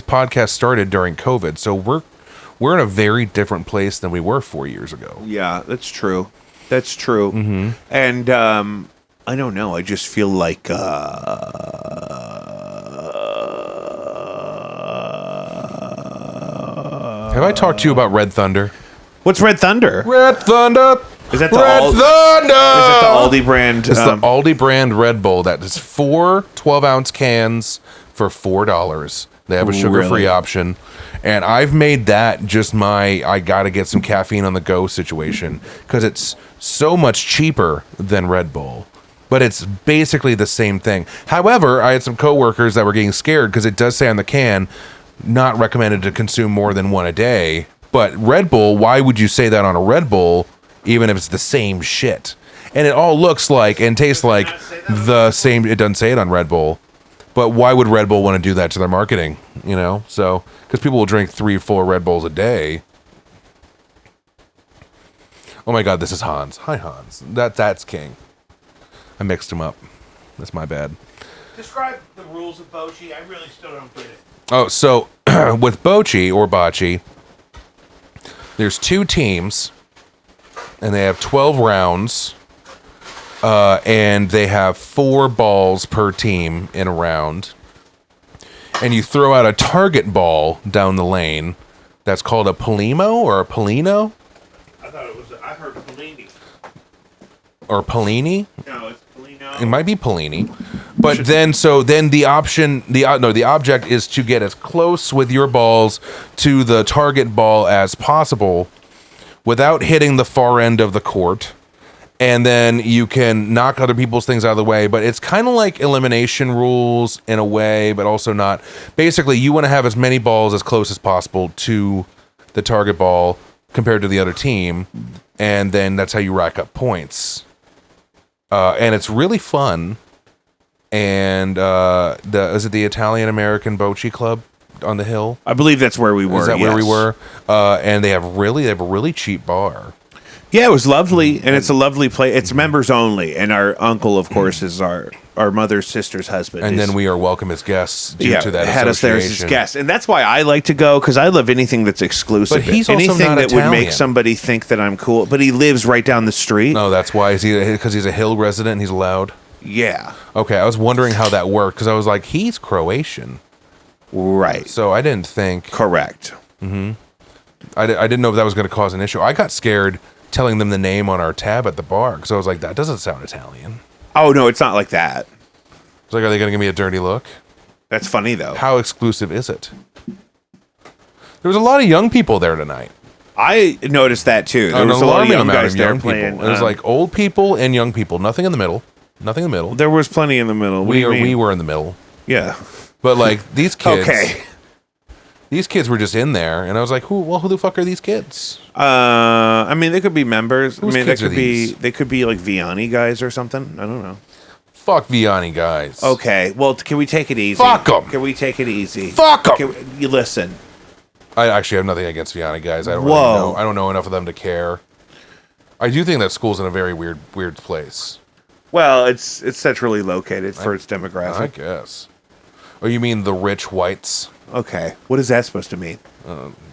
podcast started during COVID, so we're in a very different place than we were 4 years ago. Yeah, that's true. Mm-hmm. And I don't know. I just feel like Have I talked to you about Red Thunder? What's Red Thunder? Red Thunder. Is that the Red Thunder? Thunder? Is that the Aldi brand? It's the Aldi brand Red Bull. That is 4 12-ounce cans for $4. They have a sugar-free Really? option. And I've made that just my I got to get some caffeine on the go situation because it's so much cheaper than Red Bull. But it's basically the same thing. However, I had some coworkers that were getting scared because it does say on the can, not recommended to consume more than one a day. But Red Bull, why would you say that on a Red Bull, even if it's the same shit? And it all looks like and tastes like the same. It doesn't say it on Red Bull. But why would Red Bull want to do that to their marketing? So because people will drink 3-4 Red Bulls a day. Oh my God, this is Hans. Hi, Hans. That's King. I mixed him up. That's my bad. Describe the rules of bocce. I really still don't get it. Oh, so with bocce or bocce, there's 2 teams, and they have 12 rounds, and they have 4 balls per team in a round. And you throw out a target ball down the lane. That's called a Polimo or a Polino. I heard Polini. Or Polini. No, it's Polino. It might be Polini. But then the object is to get as close with your balls to the target ball as possible without hitting the far end of the court. and then you can knock other people's things out of the way, but it's kind of like elimination rules in a way, but also not. Basically, you want to have as many balls as close as possible to the target ball compared to the other team, and then that's how you rack up points. And it's really fun. And is it the Italian American Bocce Club on the hill? I believe that's where we were. Is that where we were? And they have a really cheap bar. Yeah, it was lovely, and it's a lovely place. It's members only, and our uncle, of course, is our mother's sister's husband. And then we are welcome as guests due to that had us there as his association. guests, and that's why I like to go, because I love anything that's exclusive. But he's also anything not that would make Italian. somebody think that I'm cool. But he lives right down the street. No, that's why. Because he's a hill resident and he's allowed? Yeah, Okay, I was wondering how that worked, because I was like, he's Croatian. right. So I didn't think... Correct. I didn't know if that was going to cause an issue. I got scared telling them the name on our tab at the bar, because I was like, that doesn't sound Italian. Oh no, it's not like that. It's like, are they going to give me a dirty look? That's funny though. How exclusive is it? There was a lot of young people there tonight. I noticed that too. There An was a lot of alarming young amount guys of there young playing. people. It was like old people and young people. Nothing in the middle. Nothing in the middle. there was plenty in the middle. What do you mean? We were in the middle. Yeah. But like these kids, Okay. these kids were just in there, and I was like, who the fuck are these kids? I mean, they could be members. Whose I mean, kids are these? they could be like Vianney guys or something. I don't know. Fuck Vianney guys. Okay, well, can we take it easy? Fuck 'em. Can we take it easy? Fuck 'em. You listen. I actually have nothing against Vianney guys. I don't Whoa. really know. I don't know enough of them to care. I do think that school's in a very weird place. Well, it's centrally located for its I demographic. guess. Oh, you mean the rich whites? Okay, what is that supposed to mean?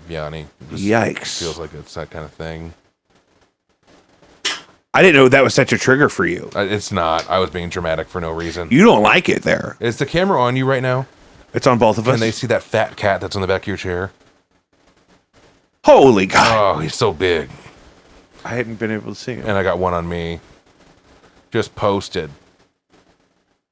Vianney. Just Yikes. Feels like it's that kind of thing. I didn't know that was such a trigger for you. It's not. I was being dramatic for no reason. You don't like it there. Is the camera on you right now? It's on both of us. Can they see that fat cat that's on the back of your chair? Holy God. Oh, he's so big. I hadn't been able to see it. And I got one on me. Just posted.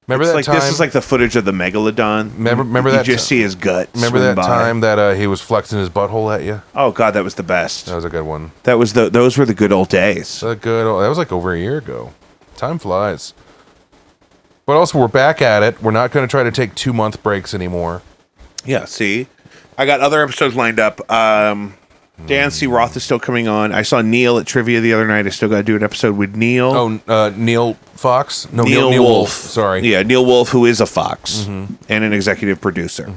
Remember It's that like time? this is like the footage of the megalodon. Remember you that just see his gut. Remember swim that by. time that he was flexing his butthole at you? Oh God, that was the best. That was a good one. Those were the good old days. That was like over a year ago. Time flies. But also, we're back at it. We're not going to try to take 2-month breaks anymore. Yeah. See, I got other episodes lined up. Dan C. Roth is still coming on. I saw Neil at Trivia the other night. I still got to do an episode with Neil. Oh, Neil Fox? No, Neil Wolf. Sorry. Yeah, Neil Wolf, who is a Fox and an executive producer,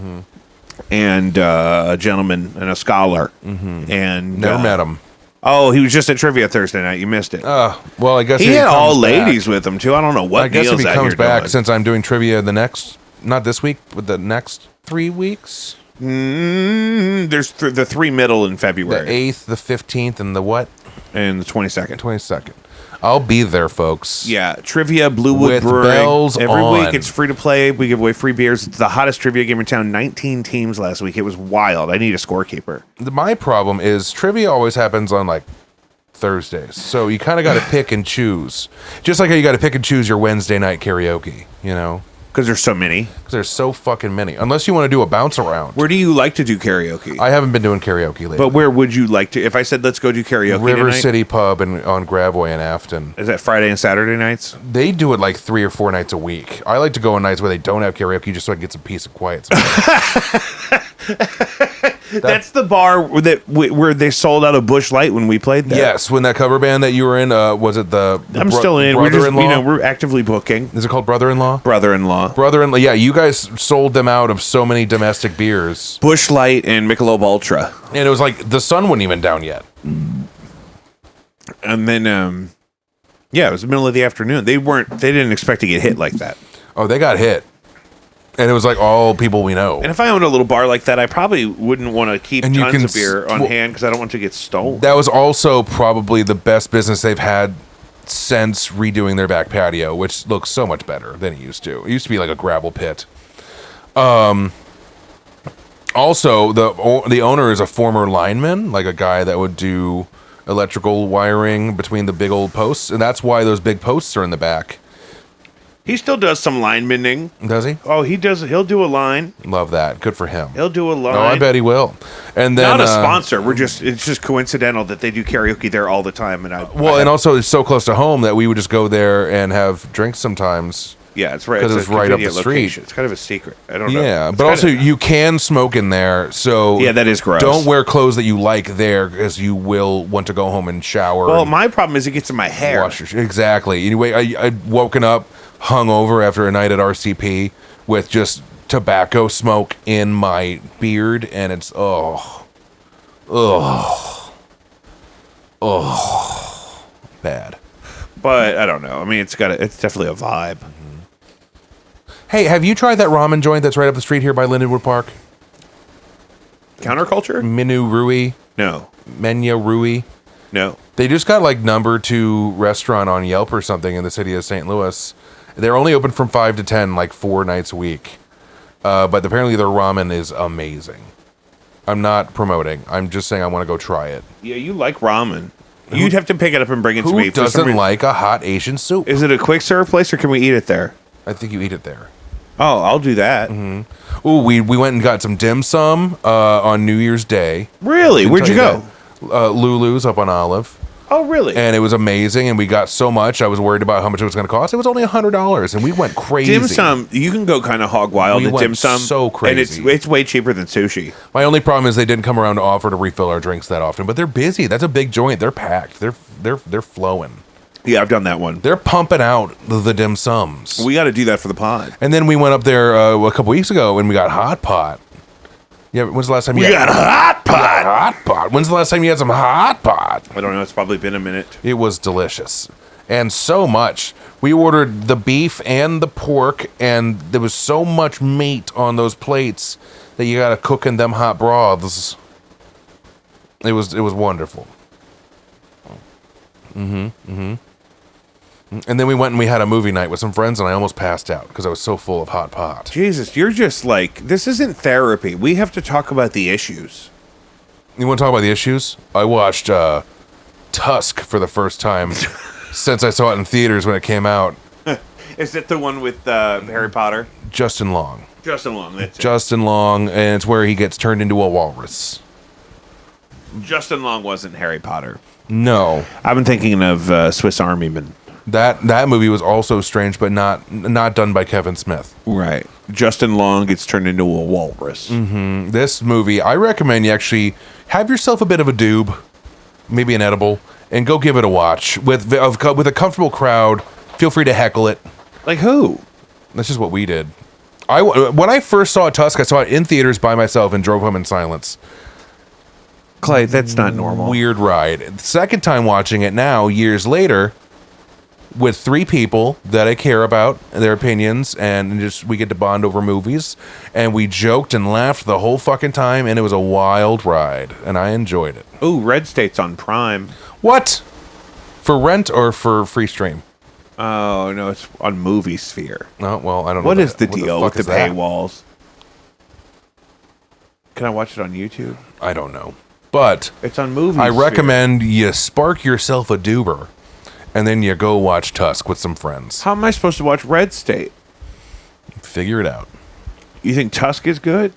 and a gentleman and a scholar. And Never met him. Oh, he was just at Trivia Thursday night. You missed it. Well, I guess he if had all comes back- ladies with him too. I don't know what. I guess Neil's if he out comes here back, doing. since I'm doing trivia not this week, but the next 3 weeks. There's the three middle in The February 8th, the 15th, and the what? and the 22nd. 22nd. I'll be there, folks. Yeah, Trivia, Bluewood With Brewing. bells Every on. week it's free to play. We give away free beers. It's the hottest trivia game in town. 19 teams last week. It was wild. I need a scorekeeper. My problem is trivia always happens on like Thursdays. So you kind of got to pick and choose. Just like how you got to pick and choose your Wednesday night karaoke, you know? Because there's so many. Because there's so fucking many. Unless you want to do a bounce around. Where do you like to do karaoke? I haven't been doing karaoke lately. But where would you like to? If I said let's go do karaoke River tonight, City Pub on Gravois in Afton. is that Friday and Saturday nights? They do it like 3 or 4 nights a week. I like to go on nights where they don't have karaoke just so I can get some peace and quiet. That's the bar where they sold out a Busch Light when we played there. Yes, when that cover band that you were in, was it the I'm still in. We're just, Brother-in-Law? we're actively booking. Is it called Brother-in-Law? Brother-in-law. Brother-in-law. Yeah, you guys sold them out of so many domestic beers. Busch Light and Michelob Ultra. And it was like the sun wasn't even down yet. And then, yeah, it was the middle of the afternoon. They didn't expect to get hit like that. Oh, they got hit. And it was like all people we know. And if I owned a little bar like that, I probably wouldn't want to keep And you tons can of beer on well, hand because I don't want to get stolen. That was also probably the best business they've had since redoing their back patio, which looks so much better than it used to. It used to be like a gravel pit. Also, the owner is a former lineman, like a guy that would do electrical wiring between the big old posts, and that's why those big posts are in the back. He still does some line bending. Does he? Oh, he does. He'll do a line. Love that. Good for him. He'll do a line. Oh, I bet he will. And then not a sponsor. It's just coincidental that they do karaoke there all the time. And and also it's so close to home that we would just go there and have drinks sometimes. Yeah, it's right. Because it's right up the street. Location. It's kind of a secret. I don't know. Yeah, but also you can smoke in there. So yeah, that is gross. Don't wear clothes that you like there, because you will want to go home and shower. Well, my problem is it gets in my hair. Exactly. Anyway, I'd woken up hungover after a night at RCP with just tobacco smoke in my beard, and it's bad. But I don't know. I mean, it's definitely a vibe. Hey, have you tried that ramen joint that's right up the street here by Lindenwood Park? Counterculture? Menu Rui? No. Menya Rui? No. They just got like #2 restaurant on Yelp or something in the city of St. Louis. They're only open from 5 to 10, like 4 nights a week. But apparently their ramen is amazing. I'm not promoting. I'm just saying I want to go try it. Yeah, you like ramen. You'd have to pick it up and bring it to me. Who doesn't like a hot Asian soup? Is it a quick serve place, or can we eat it there? I think you eat it there. Oh, I'll do that. Mm-hmm. Ooh, we went and got some dim sum on New Year's Day. Really? Where'd you go? Lulu's up on Olive. Oh, really? And it was amazing, and we got so much. I was worried about how much it was going to cost. It was only $100, and we went crazy. Dim sum, you can go kind of hog wild at dim sum. So crazy, and it's way cheaper than sushi. My only problem is they didn't come around to offer to refill our drinks that often. But they're busy. That's a big joint. They're packed. They're flowing. Yeah, I've done that one. They're pumping out the dim sums. We got to do that for the pod. And then we went up there a couple weeks ago, and we got hot pot. Yeah, when's the last time you got hot pot? Hot pot. When's the last time you had some hot pot? I don't know. It's probably been a minute. It was delicious. And so much. We ordered the beef and the pork, and there was so much meat on those plates that you got to cook in them hot broths. It was wonderful. And then we went and we had a movie night with some friends, and I almost passed out because I was so full of hot pot. Jesus, you're just like, this isn't therapy. We have to talk about the issues. You want to talk about the issues? I watched Tusk for the first time since I saw it in theaters when it came out. Is it the one with Harry Potter? Justin Long. Justin Long, that's it. Justin Long, and it's where he gets turned into a walrus. Justin Long wasn't Harry Potter. No. I've been thinking of Swiss Army Man. That movie was also strange, but not done by Kevin Smith. Right. Justin Long gets turned into a walrus. Mm-hmm. This movie, I recommend you actually have yourself a bit of a doob, maybe an edible, and go give it a watch with a comfortable crowd. Feel free to heckle it. Like who? That's just what we did. When I first saw Tusk, I saw it in theaters by myself and drove home in silence. Clay, that's not normal. Weird ride. The second time watching it now, years later, with 3 people that I care about, their opinions, and just we get to bond over movies, and we joked and laughed the whole fucking time, and it was a wild ride, and I enjoyed it. Ooh, Red State's on Prime. What? For rent or for free stream? Oh, no, it's on Movie Sphere. Oh, well, I don't know. What is the deal with the that? paywalls? Can I watch it on YouTube? I don't know. But it's on Movie I Sphere. recommend you spark yourself a doober, and then you go watch Tusk with some friends. How am I supposed to watch Red State? Figure it out. You think Tusk is good?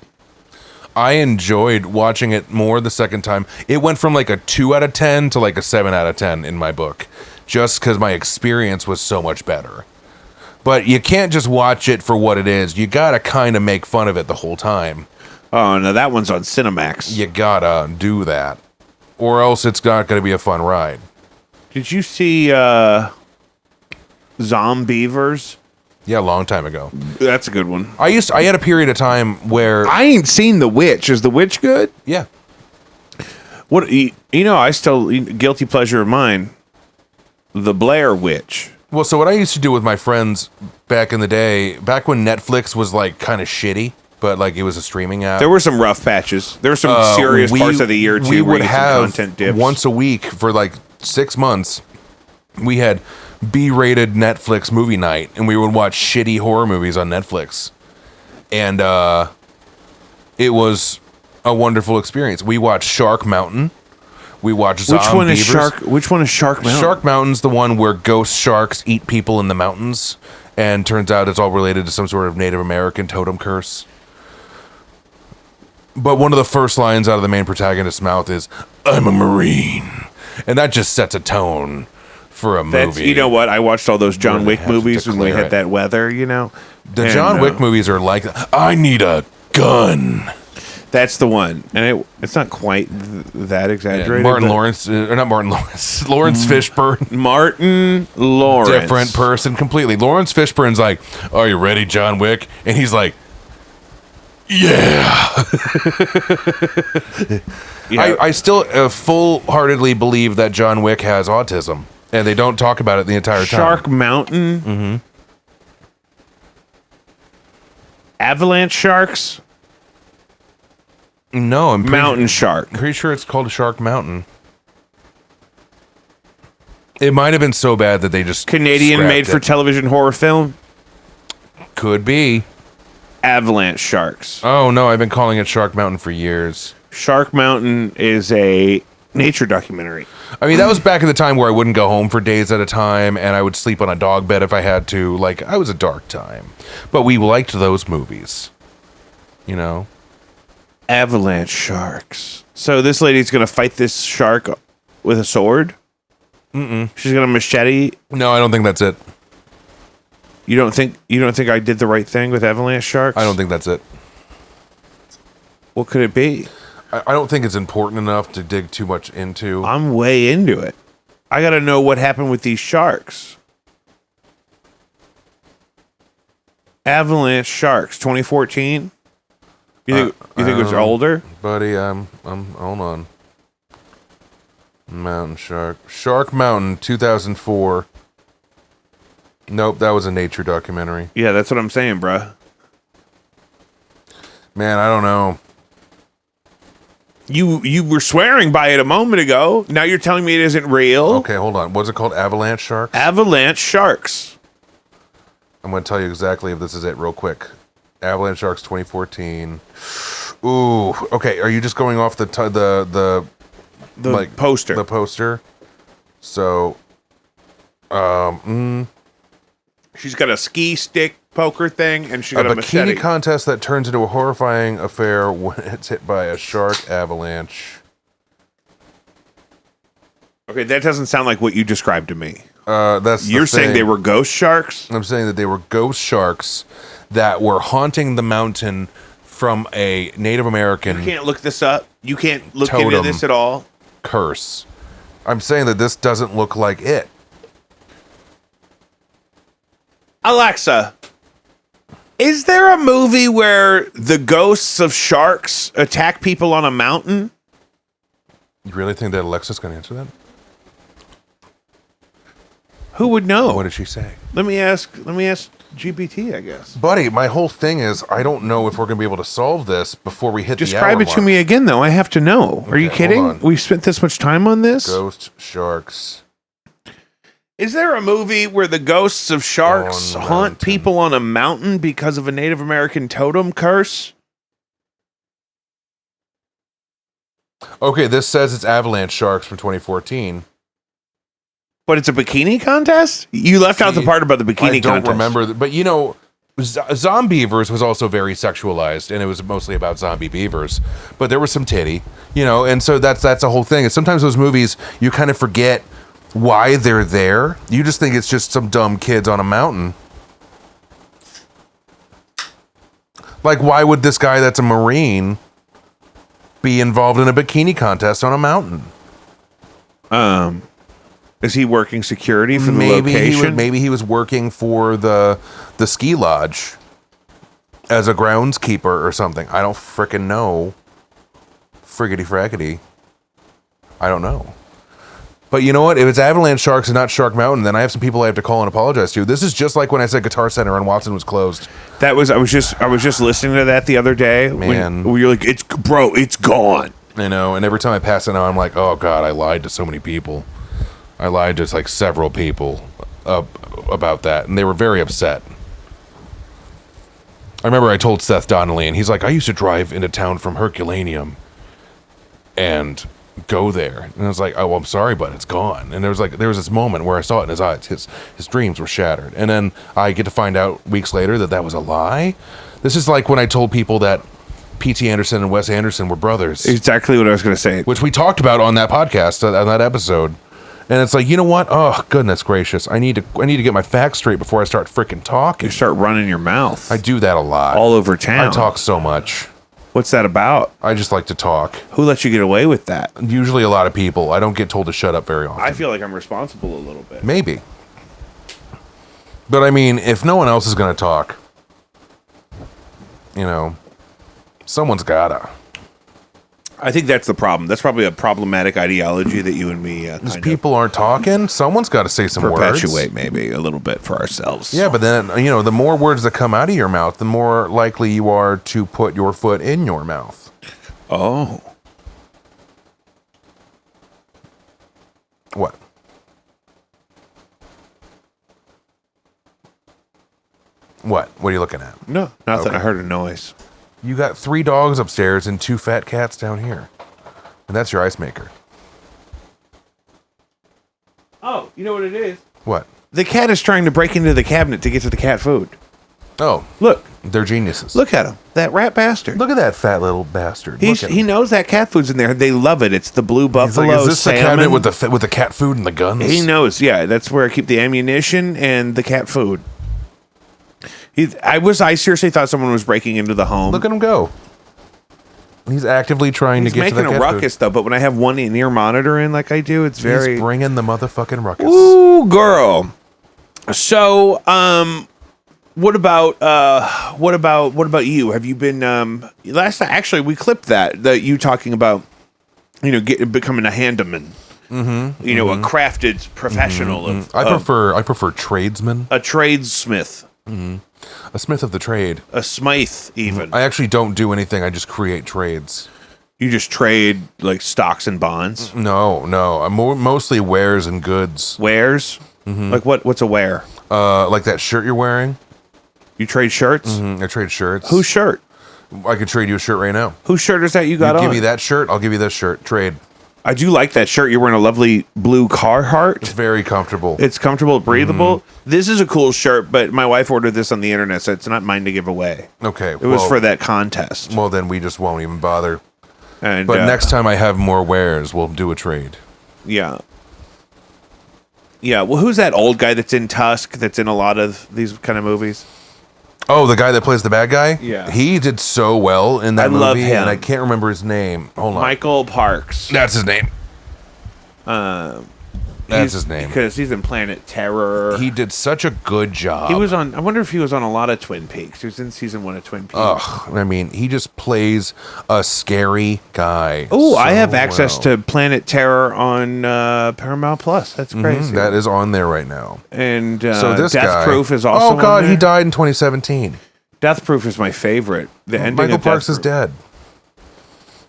I enjoyed watching it more the second time. It went from like a 2 out of 10 to like a 7 out of 10 in my book, just because my experience was so much better. But you can't just watch it for what it is. You gotta kind of make fun of it the whole time. Oh, no, that one's on Cinemax. You gotta do that, or else it's not gonna be a fun ride. Did you see Zombievers? Yeah, a long time ago. That's a good one. I had a period of time where I ain't seen The Witch. Is The Witch good? Yeah. What I still guilty pleasure of mine. The Blair Witch. Well, so what I used to do with my friends back in the day, back when Netflix was like kind of shitty, but like it was a streaming app. There were some rough patches. There were some serious parts of the year too. We would have content dips. once a week for like 6 months. We had B-rated Netflix movie night, and we would watch shitty horror movies on Netflix, and it was a wonderful experience. We watched Shark Mountain. We watched Zombievers. Which one is Shark Mountain? Shark Mountain's the one where ghost sharks eat people in the mountains, and turns out it's all related to some sort of Native American totem curse. But one of the first lines out of the main protagonist's mouth is, "I'm a Marine." And that just sets a tone for a movie. You know what? I watched all those John Where they Wick have to movies when we declare had it. that weather, you know? The John Wick movies are like, I need a gun. That's the one. And it's not quite that exaggerated. Martin Lawrence, or not Martin Lawrence, Lawrence Fishburne. Martin Lawrence. Different person completely. Lawrence Fishburne's like, "Are you ready, John Wick?" And he's like, "Yeah." I still full-heartedly believe that John Wick has autism, and they don't talk about it the entire time. Shark Mountain. Mm-hmm. Avalanche sharks. No, I'm Mountain shark. pretty sure it's called Shark Mountain. It might have been so bad that they just Canadian scrapped made for it. television horror film. Could be. Avalanche sharks. Oh no, I've been calling it Shark Mountain for years. Shark Mountain is a nature documentary. I mean, that was back in the time where I wouldn't go home for days at a time, and I would sleep on a dog bed if I had to. Like, I was a dark time. But we liked those movies. You know? Avalanche sharks. So this lady's gonna fight this shark with a sword? Mm-mm. She's gonna machete. No, I don't think that's it. You don't think I did the right thing with avalanche sharks? I don't think that's it. What could it be? I don't think it's important enough to dig too much into. I'm way into it. I gotta know what happened with these sharks. Avalanche sharks, 2014. You think it was older? Buddy, I'm hold on. Mountain Shark Mountain 2004. Nope, that was a nature documentary. Yeah, that's what I'm saying, bruh. Man, I don't know. You were swearing by it a moment ago. Now you're telling me it isn't real. Okay, hold on. What's it called? Avalanche Sharks? Avalanche sharks. I'm going to tell you exactly if this is it real quick. Avalanche Sharks 2014. Ooh, okay. Are you just going off the Poster. The poster. So, She's got a ski stick poker thing, and she's got a bikini machete. contest that turns into a horrifying affair when it's hit by a shark avalanche. Okay, that doesn't sound like what you described to me. That's You're saying thing. they were ghost sharks? I'm saying that they were ghost sharks that were haunting the mountain from a Native American You can't look this up. You can't look into Totem. this at all. curse. I'm saying that this doesn't look like it. Alexa, is there a movie where the ghosts of sharks attack people on a mountain? You really think that Alexa's going to answer that? Who would know? What did she say? Let me ask GPT, I guess. Buddy, my whole thing is I don't know if we're going to be able to solve this before we hit Describe the it hour to mark. me again, though. I have to know. Are you Okay, kidding? hold on. We've spent this much time on this? Ghost sharks. Is there a movie where the ghosts of sharks On haunt mountain. people on a mountain because of a Native American totem curse? Okay, this says it's avalanche sharks from 2014. But it's a bikini contest? You left out the See, part about the bikini I don't contest. remember, but you know, Zombievers was also very sexualized, and it was mostly about zombie beavers. But there was some titty, you know, and so that's a whole thing. And sometimes those movies, you kind of forget why they're there. You just think it's just some dumb kids on a mountain. Like, why would this guy that's a Marine be involved in a bikini contest on a mountain? Is he working security for the Maybe location? maybe he was working for the ski lodge as a groundskeeper or something. I don't frickin' know. Friggity frackety. I don't know. But you know what? If it's Avalanche Sharks and not Shark Mountain, then I have some people I have to call and apologize to. This is just like when I said Guitar Center and Watson was closed. I was just listening to that the other day. Man. when you're like, it's gone. You know, and every time I pass it now, I'm like, oh God, I lied to so many people. I lied to like several people about that, and they were very upset. I remember I told Seth Donnelly, and he's like, I used to drive into town from Herculaneum, and go there. And I was like, oh, well, I'm sorry, but it's gone. And there was this moment where I saw it in his eyes. His dreams were shattered. And then I get to find out weeks later that was a lie. This is like when I told people that P.T. Anderson and Wes Anderson were brothers. Exactly what I was going to say. Which we talked about on that podcast, on that episode. And it's like, you know what? Oh, goodness gracious. I need to get my facts straight before I start freaking talking. You start running your mouth. I do that a lot. All over town. I talk so much. What's that about? I just like to talk. Who lets you get away with that? Usually a lot of people. I don't get told to shut up very often. I feel like I'm responsible a little bit. Maybe. But I mean, if no one else is going to talk, someone's gotta. I think that's the problem. That's probably a problematic ideology that you and me Because people aren't talking, someone's got to say some words. Perpetuate maybe a little bit for ourselves. Yeah, but then, the more words that come out of your mouth, the more likely you are to put your foot in your mouth. Oh. What? What are you looking at? No, nothing. Okay. I heard a noise. You got 3 dogs upstairs and 2 fat cats down here. And that's your ice maker. Oh, you know what it is? What? The cat is trying to break into the cabinet to get to the cat food. Oh. Look. They're geniuses. Look at him. That rat bastard. Look at that fat little bastard. He knows that cat food's in there. They love it. It's the blue buffalo. He's like, is this salmon? the cabinet with the cat food and the guns? He knows. Yeah, that's where I keep the ammunition and the cat food. I seriously thought someone was breaking into the home. Look at him go. He's actively trying to get to the cat food. He's making a ruckus, though, but when I have one in-ear monitor in like I do, it's very... He's bringing the motherfucking ruckus. Ooh, girl. So, what about you? Have you been, actually, we clipped that you talking about, becoming a handyman. Mm-hmm. A crafted professional. Mm-hmm. I prefer tradesman. A tradesmith. Mm-hmm. A smith of the trade. A smythe, even. I actually don't do anything. I just create trades. You just trade, like, stocks and bonds? No. I'm mostly wares and goods. Wares? Mm-hmm. Like, what's a ware? Like that shirt you're wearing. You trade shirts? Mm-hmm. I trade shirts. Whose shirt? I could trade you a shirt right now. Whose shirt is that you got on? Give me that shirt, I'll give you this shirt. Trade. I do like that shirt. You're wearing a lovely blue Carhartt. It's very comfortable. It's comfortable, breathable. Mm-hmm. This is a cool shirt, but my wife ordered this on the internet, so it's not mine to give away. Okay. It was for that contest. Well, then we just won't even bother. But next time I have more wares, we'll do a trade. Yeah. Yeah. Well, who's that old guy that's in Tusk, that's in a lot of these kind of movies? Oh, the guy that plays the bad guy? Yeah. He did so well in that movie. Love him. And I can't remember his name. Hold on. Michael Parks. That's his name. That's his name. Because he's in Planet Terror. He did such a good job. He was on, I wonder if he was on a lot of Twin Peaks. He was in season 1 of Twin Peaks. Ugh. I mean, he just plays a scary guy. Oh, I have access to Planet Terror on Paramount Plus. That's crazy. Mm-hmm. That is on there right now. And so this Death guy, Proof is also oh, God, on there. he died in 2017. Death Proof is my favorite. The ending Michael of Parks Death is dead.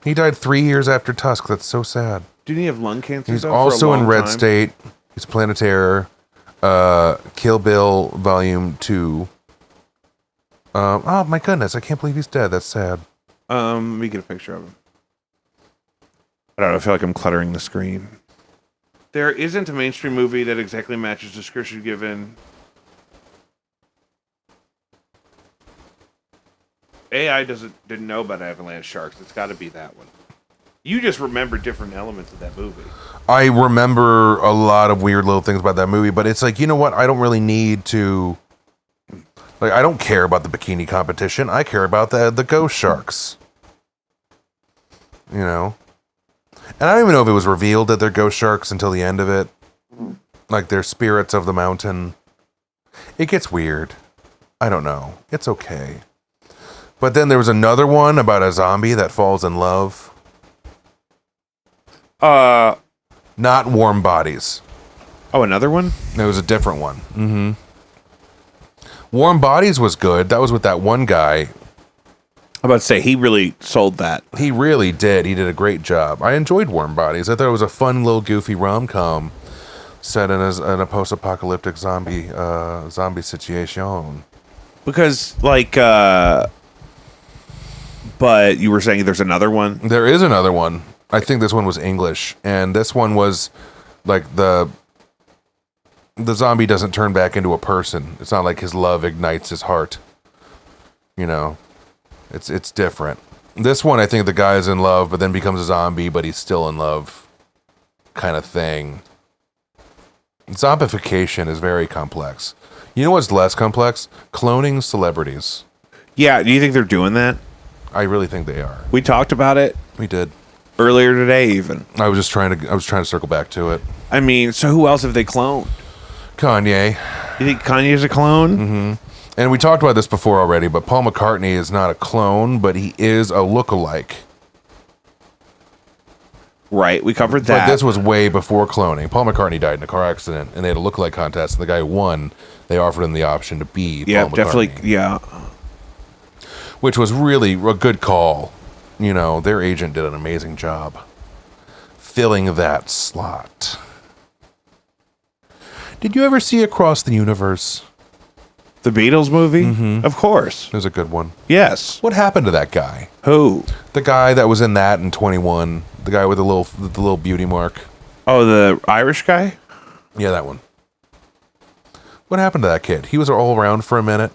He died 3 years after Tusk. That's so sad. Didn't he have lung cancer? He's though, also for a long in Red time? State. He's Planet Terror. Kill Bill Volume 2. Oh my goodness! I can't believe he's dead. That's sad. Let me get a picture of him. I don't know. I feel like I'm cluttering the screen. There isn't a mainstream movie that exactly matches the description given. AI didn't know about Avalanche Sharks. It's got to be that one. You just remember different elements of that movie. I remember a lot of weird little things about that movie, but it's like, you know what? I don't really need to. Like, I don't care about the bikini competition. I care about the ghost sharks. You know? And I don't even know if it was revealed that they're ghost sharks until the end of it. Like, they're spirits of the mountain. It gets weird. I don't know. It's okay. But then there was another one about a zombie that falls in love. Not Warm Bodies. Oh, another one? It was a different one. Mm-hmm. Warm Bodies was good. That was with that one guy. I'm about to say, he really sold that. He really did. He did a great job. I enjoyed Warm Bodies. I thought it was a fun little goofy rom-com set in a post-apocalyptic zombie situation. Because, like, but you were saying there's another one? There is another one. I think this one was English, and this one was like the zombie doesn't turn back into a person. It's not like his love ignites his heart. You know, it's different. This one, I think the guy is in love, but then becomes a zombie, but he's still in love, kind of thing. Zombification is very complex. You know what's less complex? Cloning celebrities. Yeah, do you think they're doing that? I really think they are. We talked about it We did. earlier today, even. I was trying to circle back to it. I mean, so who else have they cloned? Kanye. You think Kanye's a clone? Mm-hmm. And we talked about this before already, but Paul McCartney is not a clone, but he is a lookalike. Right, we covered that. But this was way before cloning. Paul McCartney died in a car accident, and they had a lookalike contest, and the guy who won. They offered him the option to be Paul McCartney. Definitely, yeah. Which was really a good call. You know, their agent did an amazing job filling that slot. Did you ever see Across the Universe? The Beatles movie? Mm-hmm. Of course. It was a good one. Yes. What happened to that guy? Who? The guy that was in that in 21. The guy with the little beauty mark. Oh, the Irish guy? Yeah, that one. What happened to that kid? He was all around for a minute,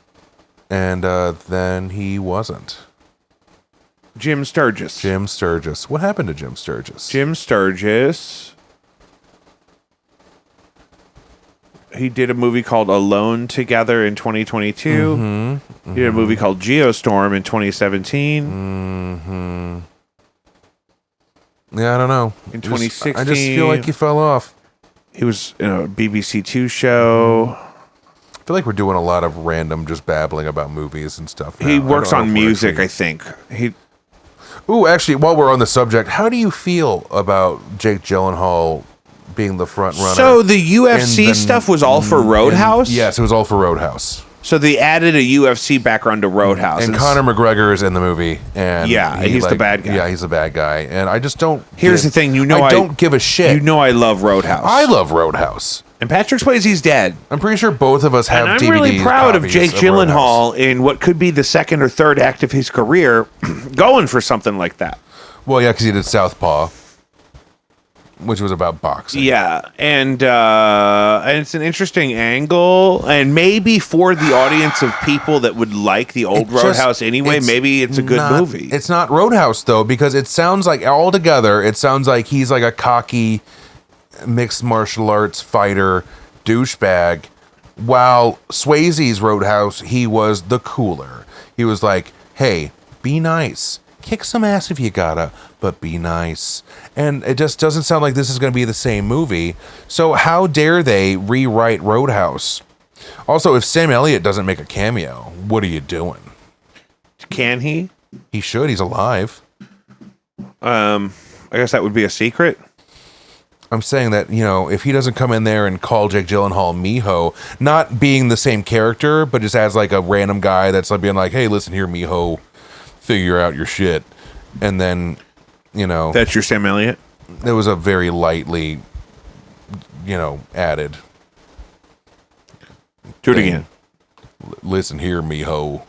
and then he wasn't. Jim Sturgis. Jim Sturgis. What happened to Jim Sturgis? Jim Sturgis. He did a movie called Alone Together in 2022. Mm-hmm. He did a movie called Geostorm in 2017. Mm-hmm. Yeah, I don't know. In 2016. I just feel like he fell off. He was in a BBC Two show. I feel like we're doing a lot of random just babbling about movies and stuff now. He works I don't know on if we're music, actually- I think. Ooh, actually, while we're on the subject, how do you feel about Jake Gyllenhaal being the front runner? So the UFC in stuff was all for Roadhouse? Yes, it was all for Roadhouse. So they added a UFC background to Roadhouse. And Conor McGregor is in the movie, and Yeah, he's the bad guy. Yeah, he's the bad guy, and I just don't. Here's the thing, I don't give a shit. You know I love Roadhouse. I love Roadhouse. And Patrick Swayze's dead. I'm pretty sure both of us have. And I'm DVDs really proud of copies Jake Roadhouse. Gyllenhaal in what could be the second or third act of his career, going for something like that. Well, yeah, because he did Southpaw, which was about boxing. Yeah, and it's an interesting angle, and maybe for the audience of people that would like the old Roadhouse anyway, maybe it's a good movie. It's not Roadhouse though, because it sounds like altogether, it sounds like he's like a cocky mixed martial arts fighter douchebag, while Swayze's Roadhouse, he was the cooler. He was like, hey, be nice. Kick some ass if you gotta, but be nice. And it just doesn't sound like this is going to be the same movie. So how dare they rewrite Roadhouse? Also, if Sam Elliott doesn't make a cameo, what are you doing? Can he? He should. He's alive. I guess that would be a secret. I'm saying that, you know, if he doesn't come in there and call Jake Gyllenhaal Miho, not being the same character, but just as like a random guy that's like being like, hey, listen here, Miho, figure out your shit. And then, you know, That's your Sam Elliott? it was a very lightly, you know, added. Do it thing. again. Listen here, Miho.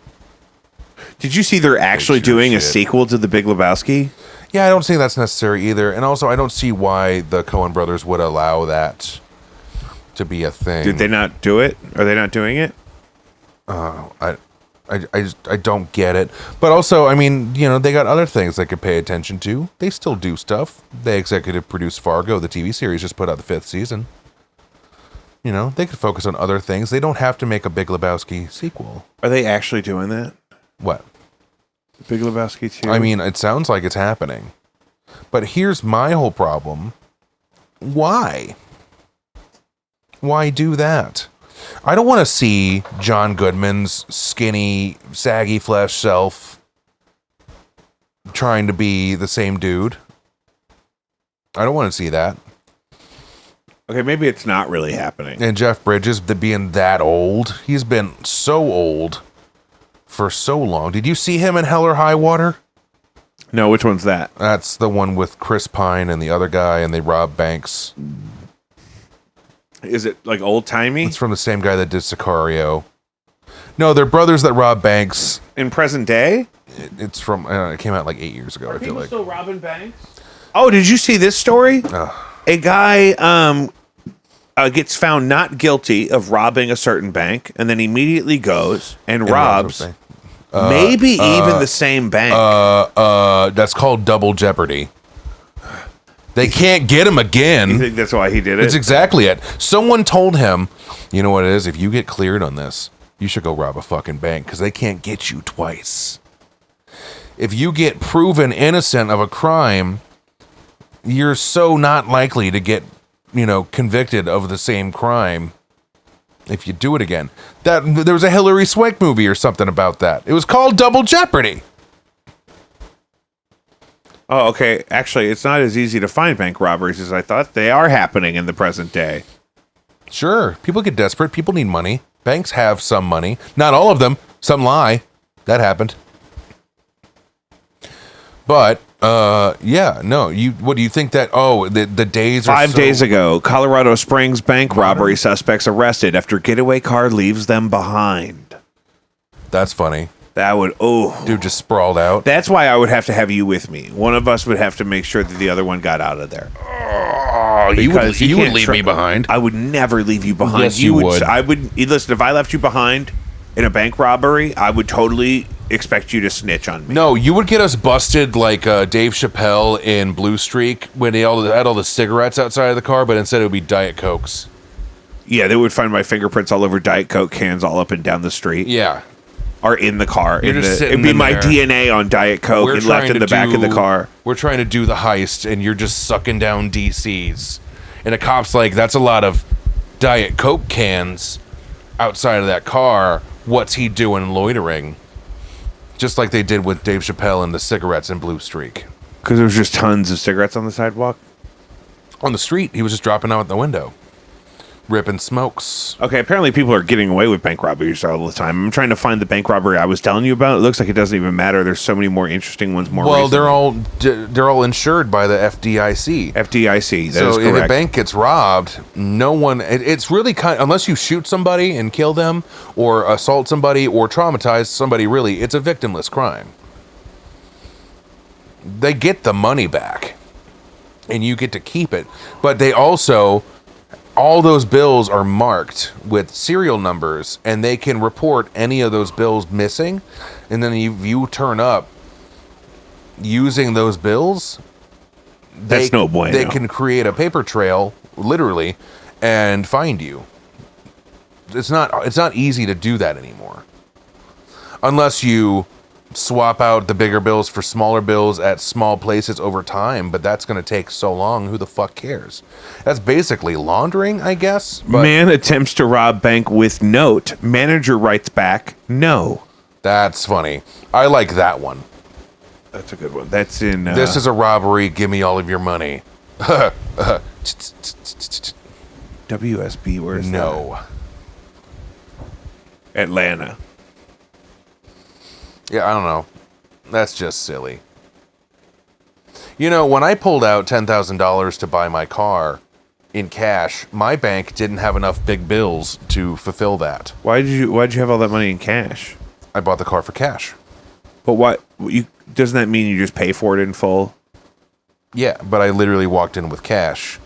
Did you see they're actually Fix your doing a shit. sequel to The Big Lebowski? Yeah, I don't think that's necessary either. And also, I don't see why the Coen brothers would allow that to be a thing. Did they not do it? Are they not doing it? I don't get it. But also, I mean, you know, they got other things they could pay attention to. They still do stuff. They executive produced Fargo, the TV series, just put out the 5th season. You know, they could focus on other things. They don't have to make a Big Lebowski sequel. Are they actually doing that? What? Big Lebowski 2? I mean, it sounds like it's happening. But here's my whole problem. Why? Why do that? I don't want to see John Goodman's skinny, saggy flesh self trying to be the same dude. I don't want to see that. Okay, maybe it's not really happening. And Jeff Bridges being that old. He's been so old for so long. Did you see him in Hell or High Water? No, which one's that? That's the one with Chris Pine and the other guy, and they rob banks. Is it like old timey? It's from the same guy that did Sicario. No, they're brothers that rob banks. In present day? It's from, it came out like 8 years ago, I feel like. Still robbing banks? Oh, did you see this story? A guy gets found not guilty of robbing a certain bank, and then immediately goes and robs maybe even the same bank. That's called double jeopardy. They can't get him again. You think that's why he did it? That's exactly it. Someone told him, you know what it is? If you get cleared on this, you should go rob a fucking bank because they can't get you twice. If you get proven innocent of a crime, you're so not likely to get, convicted of the same crime if you do it again. There was a Hillary Swank movie or something about that. It was called Double Jeopardy. Oh, okay. Actually, it's not as easy to find bank robberies as I thought. They are happening in the present day. Sure. People get desperate. People need money. Banks have some money. Not all of them. Some lie. That happened. But, what do you think that, the days are 5 days ago, Colorado Springs bank robbery suspects arrested after getaway car leaves them behind. That's funny. That would, Dude just sprawled out. That's why I would have to have you with me. One of us would have to make sure that the other one got out of there. Oh, you would leave me behind. I would never leave you behind. Yes, you would. Listen, if I left you behind in a bank robbery, I would totally expect you to snitch on me. No, you would get us busted like Dave Chappelle in Blue Streak when they had all the cigarettes outside of the car, but instead it would be Diet Cokes. Yeah, they would find my fingerprints all over Diet Coke cans all up and down the street. Yeah. Or in the car. It'd be my DNA on Diet Coke and left in the back of the car. We're trying to do the heist, and you're just sucking down DCs. And a cop's like, that's a lot of Diet Coke cans outside of that car. What's he doing loitering? Just like they did with Dave Chappelle and the cigarettes in Blue Streak. Because there was just tons of cigarettes on the sidewalk? On the street. He was just dropping out the window. Ripping smokes. Okay, apparently people are getting away with bank robberies all the time. I'm trying to find the bank robbery I was telling you about. It looks like it doesn't even matter. There's so many more interesting ones. Well, recently. they're all insured by the FDIC. FDIC. That so is correct. If a bank gets robbed, no one. It's really unless you shoot somebody and kill them, or assault somebody, or traumatize somebody. Really, it's a victimless crime. They get the money back, and you get to keep it. But they also. All those bills are marked with serial numbers, and they can report any of those bills missing. And then if you turn up using those bills, that's no bueno. They can create a paper trail, literally, and find you. It's not easy to do that anymore, unless you swap out the bigger bills for smaller bills at small places over time, but that's going to take so long. Who the fuck cares? That's basically laundering, I guess. But man attempts to rob bank with note. Manager writes back, no. That's funny. I like that one. That's a good one. That's in... This is a robbery. Give me all of your money. WSB, where's No. that? Atlanta. Yeah, I don't know. That's just silly. When I pulled out $10,000 to buy my car in cash, my bank didn't have enough big bills to fulfill that. Why'd you have all that money in cash? I bought the car for cash. But doesn't that mean you just pay for it in full? Yeah, but I literally walked in with cash.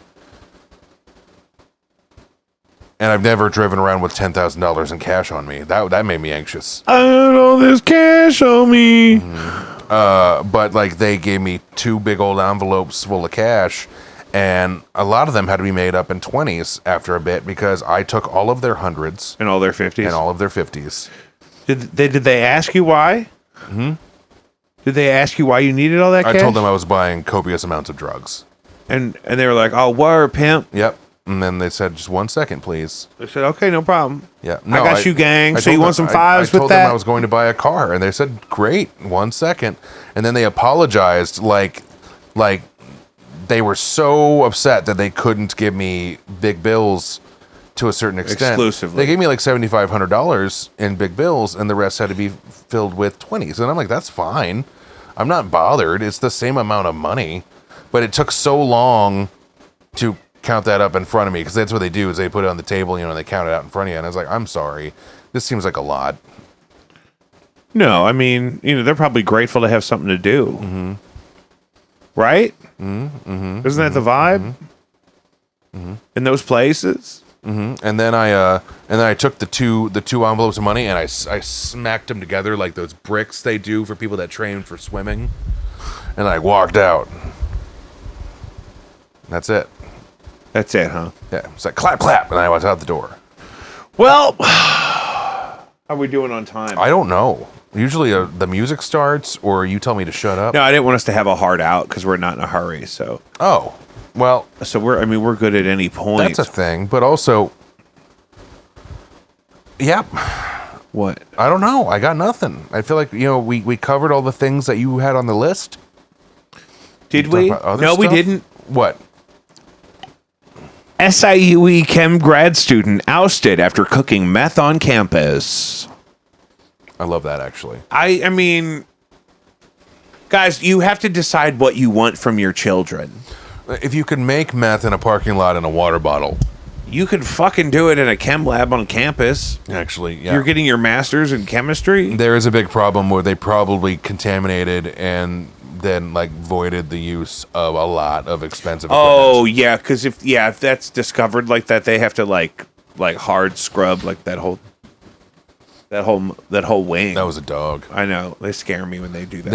And I've never driven around with $10,000 in cash on me. That made me anxious. I got all this cash on me. But they gave me 2 big old envelopes full of cash, and a lot of them had to be made up in 20s after a bit because I took all of their hundreds and all their 50s and all of their 50s. Did they ask you why? Did they ask you why you needed all that cash? I told them I was buying copious amounts of drugs. And they were like, "Oh, word, pimp." Yep. And then they said, just 1 second, please. They said, "Okay, no problem." Yeah. No, I got you, gang. So you want some fives with that? I told them that? I was going to buy a car. And they said, great, 1 second. And then they apologized like they were so upset that they couldn't give me big bills to a certain extent. Exclusively. They gave me like $7,500 in big bills, and the rest had to be filled with 20s. And I'm like, that's fine. I'm not bothered. It's the same amount of money. But it took so long to count that up in front of me, because that's what they do is they put it on the table, and they count it out in front of you. And I was like, I'm sorry. This seems like a lot. No, I mean, they're probably grateful to have something to do. Mm-hmm. right? Isn't that the vibe? In those places? And then I took the two envelopes of money and I smacked them together like those bricks they do for people that train for swimming, and I walked out. That's it. That's it, huh? Yeah, it's like clap clap, and I was out the door. Well, how are we doing on time? I don't know. Usually the music starts or you tell me to shut up. No, I didn't want us to have a hard out because we're not in a hurry. So well, so we're good at any point. that's a thing, but also, yep. What? I don't know. I got nothing. I feel like, we covered all the things that you had on the list. Did we? No, we stuff? didn't. What? SIUE chem grad student ousted after cooking meth on campus. I love that, actually. I mean, guys, you have to decide what you want from your children. If you could make meth in a parking lot in a water bottle. You could fucking do it in a chem lab on campus. Actually, yeah. You're getting your master's in chemistry? There is a big problem where they probably contaminated and then voided the use of a lot of expensive equipment. Oh, yeah, because if that's discovered like that, they have to like hard scrub that whole wing. That was a dog. I know. They scare me when they do that.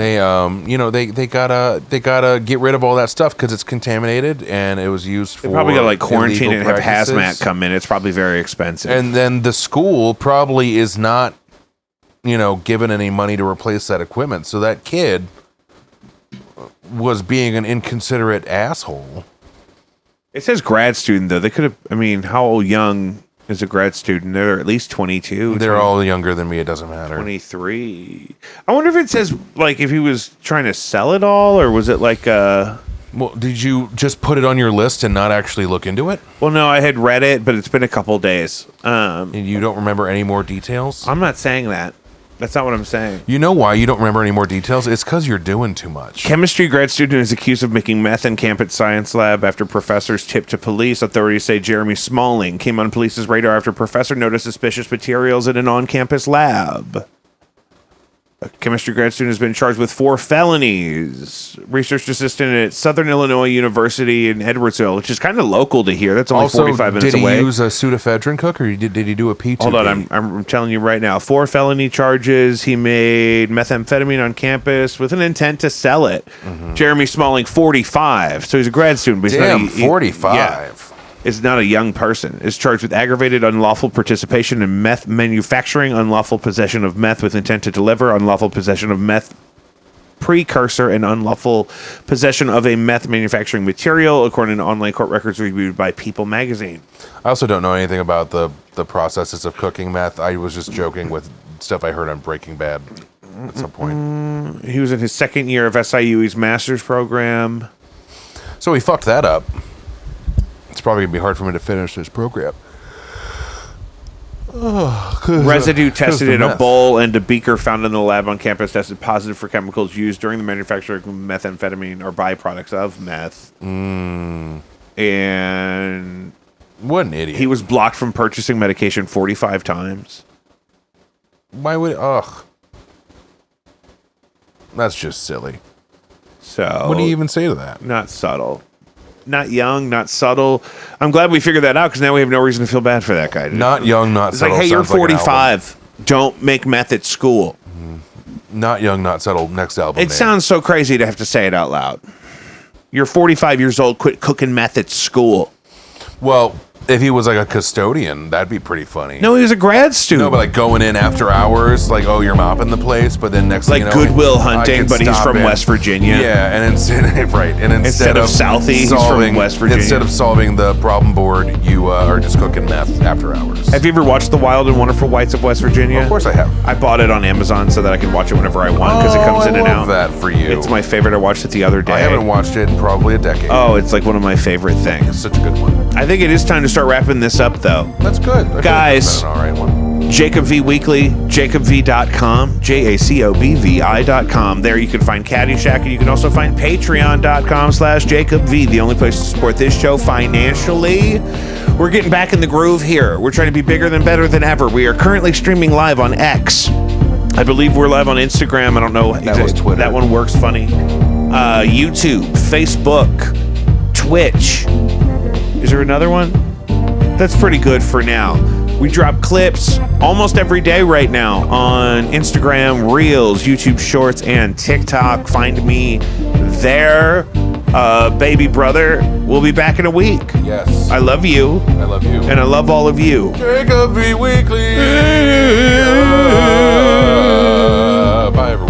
They gotta get rid of all that stuff because it's contaminated and it was used for. They probably gotta quarantine it and have practices. hazmat come in. It's probably very expensive. And then the school probably is not, given any money to replace that equipment. So that kid was being an inconsiderate asshole. It says grad student though. They could have. I mean, how young is a grad student? They're at least 22. They're all younger than me. It doesn't matter. 23. I wonder if it says if he was trying to sell it all, or was it Well, did you just put it on your list and not actually look into it? Well, no, I had read it, but it's been a couple days. And you don't remember any more details? I'm not saying that. That's not what I'm saying. You know why you don't remember any more details? It's because you're doing too much. Chemistry grad student is accused of making meth in campus science lab after professors tipped to police. Authorities say Jeremy Smalling came on police's radar after professor noticed suspicious materials in an on-campus lab. A chemistry grad student has been charged with 4 felonies. Research assistant at Southern Illinois University in Edwardsville, which is kind of local to here. That's only 45 minutes away. Did he use a pseudoephedrine cook, or did he do a P2P? Hold on, I'm telling you right now. 4 felony charges. He made methamphetamine on campus with an intent to sell it. Mm-hmm. Jeremy Smalling, 45. So he's a grad student. But Damn, 45. Yeah, is not a young person. Is charged with aggravated unlawful participation in meth manufacturing, unlawful possession of meth with intent to deliver, unlawful possession of meth precursor, and unlawful possession of a meth manufacturing material, according to online court records reviewed by People magazine. I also don't know anything about the processes of cooking meth. I was just joking with stuff I heard on Breaking Bad at some point. He was in his second year of SIUE's master's program. So he fucked that up. It's probably going to be hard for me to finish this program. Residue tested in a bowl and a beaker found in the lab on campus tested positive for chemicals used during the manufacture of methamphetamine or byproducts of meth. And what an idiot. He was blocked from purchasing medication 45 times. Why would... Ugh. That's just silly. So what do you even say to that? Not subtle. Not young, not subtle. I'm glad we figured that out because now we have no reason to feel bad for that guy. Not young, not subtle. It's like, hey, you're 45. Don't make meth at school. Not young, not subtle. Next album. It sounds so crazy to have to say it out loud. You're 45 years old. Quit cooking meth at school. Well, if he was like a custodian, that'd be pretty funny. No, he was a grad student. No, but going in after hours, oh, you're mopping the place, but then next thing you know, Goodwill Hunting, but he's from West Virginia. Yeah, and instead of Southie, he's from West Virginia. Instead of solving the problem board, you are just cooking meth after hours. Have you ever watched The Wild and Wonderful Whites of West Virginia? Of course I have. I bought it on Amazon so that I can watch it whenever I want because it comes in and out. I love that for you. It's my favorite. I watched it the other day. I haven't watched it in probably a decade. Oh, it's one of my favorite things. It's such a good one. I think it is time to start wrapping this up, though. That's good. Guys, an all right one. Jacob V Weekly, jacobv.com, JACOBVI.com. There you can find Caddyshack, and you can also find patreon.com/JacobV, the only place to support this show financially. We're getting back in the groove here. We're trying to be bigger than better than ever. We are currently streaming live on X. I believe we're live on Instagram. I don't know. That was Twitter. That one works funny. YouTube, Facebook, Twitch. Is there another one? That's pretty good for now. We drop clips almost every day right now on Instagram, Reels, YouTube Shorts, and TikTok. Find me there. Baby brother, we'll be back in a week. Yes. I love you. I love you. And I love all of you. Jacob V. Weekly. Bye, everyone.